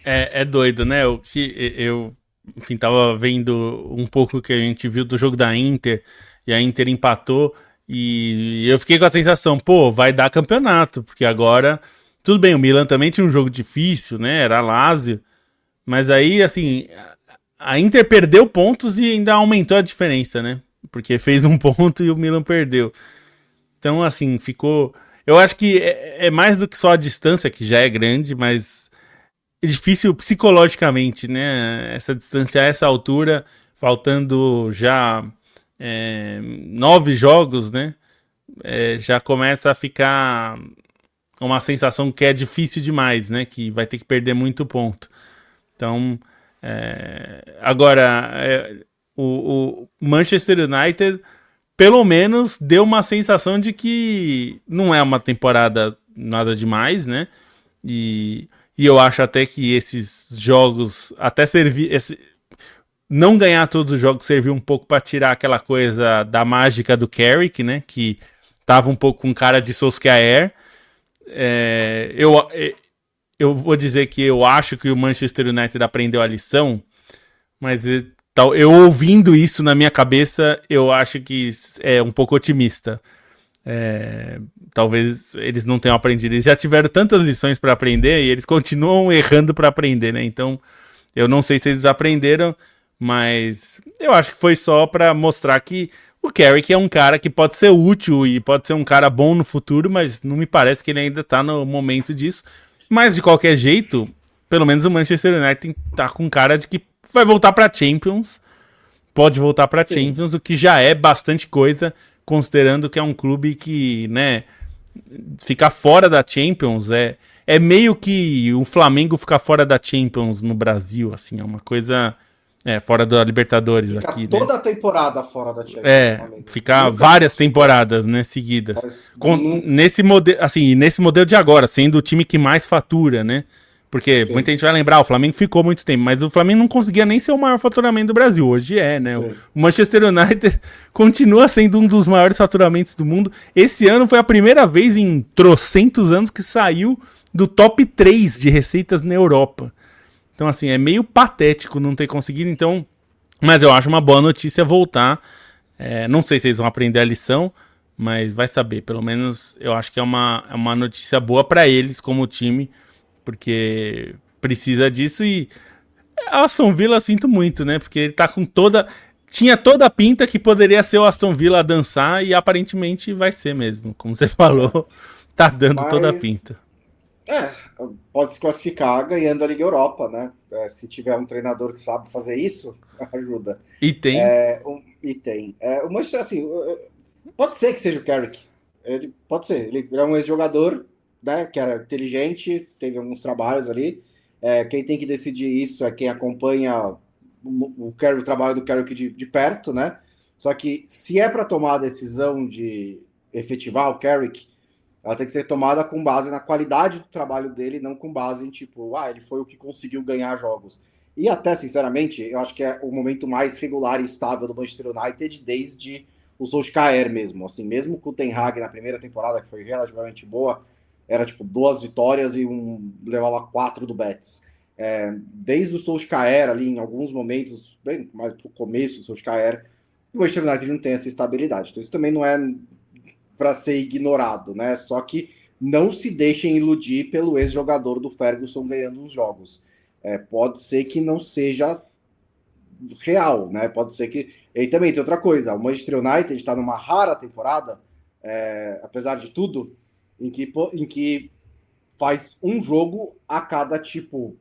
É doido, né? Eu enfim, tava vendo um pouco que a gente viu do jogo da Inter, e a Inter empatou, e eu fiquei com a sensação, vai dar campeonato, porque agora... Tudo bem, o Milan também tinha um jogo difícil, né? Era Lazio. Mas aí, assim, a Inter perdeu pontos e ainda aumentou a diferença, né? Porque fez um ponto e o Milan perdeu. Então, assim, ficou... Eu acho que é mais do que só a distância, que já é grande, mas é difícil psicologicamente, né? Essa distância a essa altura, faltando já 9 jogos, né? Já começa a ficar... uma sensação que é difícil demais, né? Que vai ter que perder muito ponto. Então, agora, o Manchester United, pelo menos, deu uma sensação de que não é uma temporada nada demais, né? E eu acho até que esses jogos, até não ganhar todos os jogos serviu um pouco para tirar aquela coisa da mágica do Carrick, né? Que tava um pouco com cara de Solskjaer. Eu vou dizer que eu acho que o Manchester United aprendeu a lição, mas eu ouvindo isso na minha cabeça, eu acho que é um pouco otimista. Talvez eles não tenham aprendido. Eles já tiveram tantas lições para aprender e eles continuam errando para aprender, né? Então, eu não sei se eles aprenderam, mas eu acho que foi só para mostrar que o Carrick é um cara que pode ser útil e pode ser um cara bom no futuro, mas não me parece que ele ainda tá no momento disso. Mas, de qualquer jeito, pelo menos o Manchester United tá com cara de que vai voltar pra Champions. Pode voltar pra Champions, o que já é bastante coisa, considerando que é um clube que, né, ficar fora da Champions é meio que o Flamengo ficar fora da Champions no Brasil, assim, é uma coisa... fora da Libertadores ficar aqui, toda né? a temporada fora da Champions. Ficar várias temporadas, né, seguidas. Nesse modelo de agora, sendo o time que mais fatura, né? Porque muita gente vai lembrar, o Flamengo ficou muito tempo, mas o Flamengo não conseguia nem ser o maior faturamento do Brasil. Hoje né? O Manchester United continua sendo um dos maiores faturamentos do mundo. Esse ano foi a primeira vez em trocentos anos que saiu do top 3 de receitas na Europa. Então, assim, é meio patético não ter conseguido, então... Mas eu acho uma boa notícia voltar. Não sei se eles vão aprender a lição, mas vai saber. Pelo menos eu acho que é uma notícia boa para eles como time, porque precisa disso. E a Aston Villa eu sinto muito, né? Porque ele tá com tinha toda a pinta que poderia ser o Aston Villa a dançar e aparentemente vai ser mesmo. Como você falou, tá dando toda a pinta. É, pode se classificar ganhando a Liga Europa, né? Se tiver um treinador que sabe fazer isso, ajuda. E tem. E tem. O Manchester, assim, pode ser que seja o Carrick. Ele, pode ser. Ele é um ex-jogador, né? Que era inteligente, teve alguns trabalhos ali. Quem tem que decidir isso é quem acompanha o trabalho do Carrick de perto, né? Só que se é para tomar a decisão de efetivar o Carrick, ela tem que ser tomada com base na qualidade do trabalho dele, não com base em tipo, ele foi o que conseguiu ganhar jogos. E até, sinceramente, eu acho que é o momento mais regular e estável do Manchester United desde o Solskjaer mesmo. Assim, mesmo com o Ten Hag na primeira temporada, que foi relativamente boa, era tipo 2 vitórias e levava 4 do Betis. Desde o Solskjaer ali, em alguns momentos, bem mais pro começo do Solskjaer, o Manchester United não tem essa estabilidade. Então isso também não é para ser ignorado, né? Só que não se deixem iludir pelo ex-jogador do Ferguson ganhando os jogos. Pode ser que não seja real, né? Pode ser que. E também tem outra coisa: o Manchester United está numa rara temporada, apesar de tudo, em que faz um jogo a cada tipo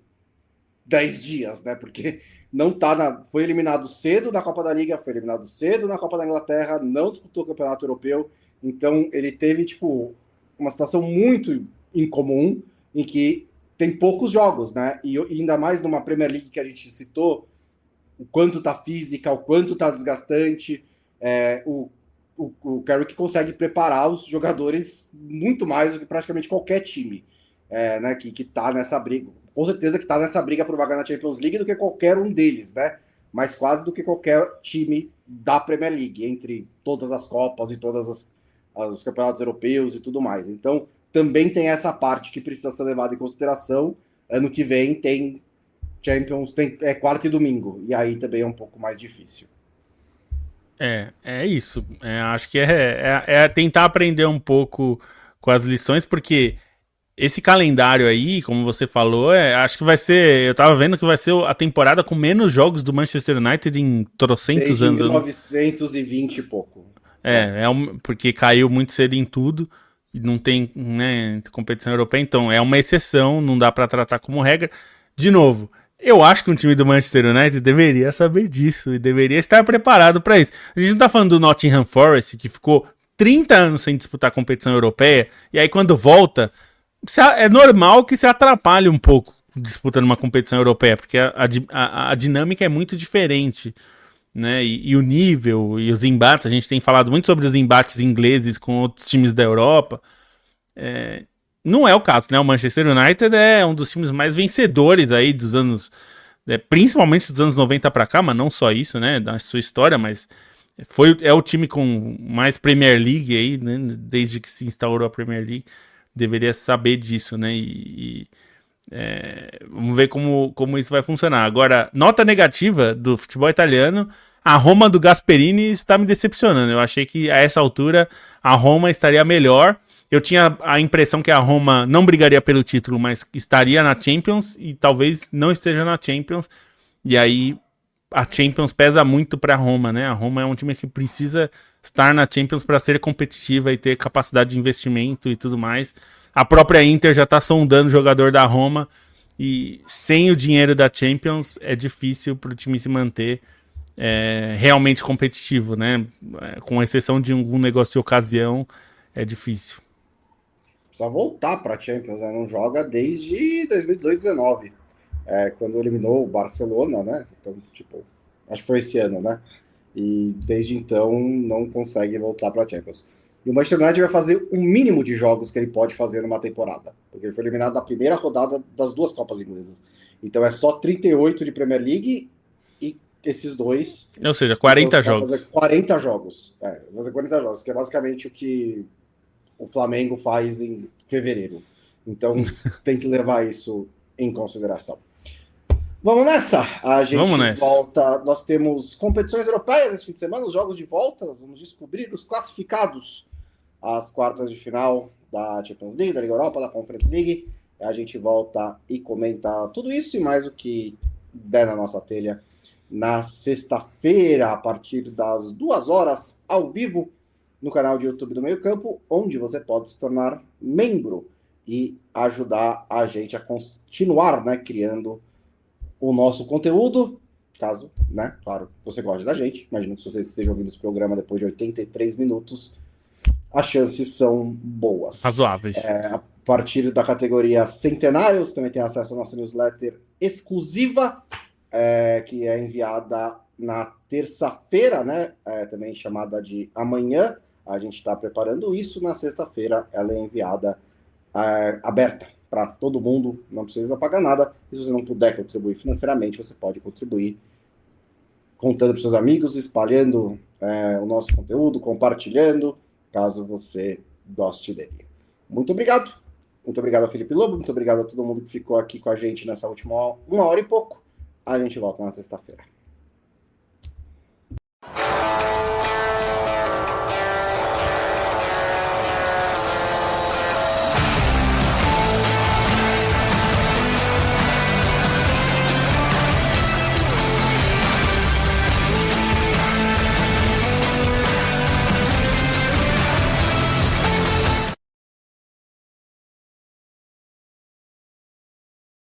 10 dias, né? Porque não tá foi eliminado cedo da Copa da Liga, foi eliminado cedo na Copa da Inglaterra, não disputou o Campeonato Europeu. Então, ele teve, tipo, uma situação muito incomum em que tem poucos jogos, né? E ainda mais numa Premier League que a gente citou, o quanto tá física, o quanto tá desgastante. O Carrick consegue preparar os jogadores muito mais do que praticamente qualquer time, né? Que tá nessa briga. Com certeza que tá nessa briga por vaga na Champions League do que qualquer um deles, né? Mas quase do que qualquer time da Premier League, entre todas as Copas e todas os campeonatos europeus e tudo mais. Então, também tem essa parte que precisa ser levada em consideração. Ano que vem tem Champions, tem quarta e domingo, e aí também é um pouco mais difícil. É isso. Acho que é tentar aprender um pouco com as lições, porque esse calendário aí, como você falou, acho que vai ser. Eu tava vendo que vai ser a temporada com menos jogos do Manchester United em trocentos Desde anos. 1920 e pouco. Porque caiu muito cedo em tudo e não tem, né, competição europeia, então é uma exceção, não dá pra tratar como regra. De novo, eu acho que um time do Manchester United deveria saber disso e deveria estar preparado pra isso. A gente não tá falando do Nottingham Forest, que ficou 30 anos sem disputar competição europeia, e aí quando volta, é normal que se atrapalhe um pouco disputando uma competição europeia, porque a dinâmica é muito diferente, né? E o nível e os embates, a gente tem falado muito sobre os embates ingleses com outros times da Europa. Não é o caso, né? O Manchester United é um dos times mais vencedores aí dos anos, principalmente dos anos 90 para cá, mas não só isso, né? Da sua história, mas é o time com mais Premier League aí, né? Desde que se instaurou a Premier League. Deveria saber disso, né? Vamos ver como isso vai funcionar. Agora, nota negativa do futebol italiano: a Roma do Gasperini está me decepcionando. Eu achei que a essa altura a Roma estaria melhor. Eu tinha a impressão que a Roma não brigaria pelo título, mas estaria na Champions e talvez não esteja na Champions. E aí a Champions pesa muito para a Roma, né? A Roma é um time que precisa estar na Champions para ser competitiva e ter capacidade de investimento e tudo mais. A própria Inter já está sondando o jogador da Roma e sem o dinheiro da Champions é difícil para o time se manter realmente competitivo, né? Com exceção de algum negócio de ocasião, é difícil. Precisa voltar para a Champions, né? Não joga desde 2018-19, quando eliminou o Barcelona, né? Então, tipo, acho que foi esse ano, né? E desde então não consegue voltar para a Champions. E o Manchester United vai fazer o mínimo de jogos que ele pode fazer numa temporada, porque ele foi eliminado na primeira rodada das 2 Copas Inglesas. Então é só 38 de Premier League e esses 2. Ou seja, 40 jogos. Fazer 40 jogos. Fazer 40 jogos, que é basicamente o que o Flamengo faz em fevereiro. Então tem que levar isso em consideração. Vamos nessa? A gente volta. Nós temos competições europeias esse fim de semana, os jogos de volta. Nós vamos descobrir os classificados às quartas de final da Champions League, da Liga Europa, da Conference League. A gente volta e comenta tudo isso e mais o que der na nossa telha na sexta-feira, a partir das 2 horas, ao vivo, no canal de YouTube do Meio Campo, onde você pode se tornar membro e ajudar a gente a continuar, né, criando o nosso conteúdo. Caso, né, claro, você goste da gente. Imagino que se você esteja ouvindo esse programa depois de 83 minutos, as chances são boas. Razoáveis. A partir da categoria Centenário, você também tem acesso à nossa newsletter exclusiva, que é enviada na terça-feira, né? Também chamada de amanhã. A gente está preparando isso. Na sexta-feira, ela é enviada aberta para todo mundo, não precisa pagar nada. E se você não puder contribuir financeiramente, você pode contribuir contando para seus amigos, espalhando o nosso conteúdo, compartilhando, caso você goste dele. Muito obrigado. Muito obrigado a Felipe Lobo, muito obrigado a todo mundo que ficou aqui com a gente nessa última 1 hora e pouco. A gente volta na sexta-feira.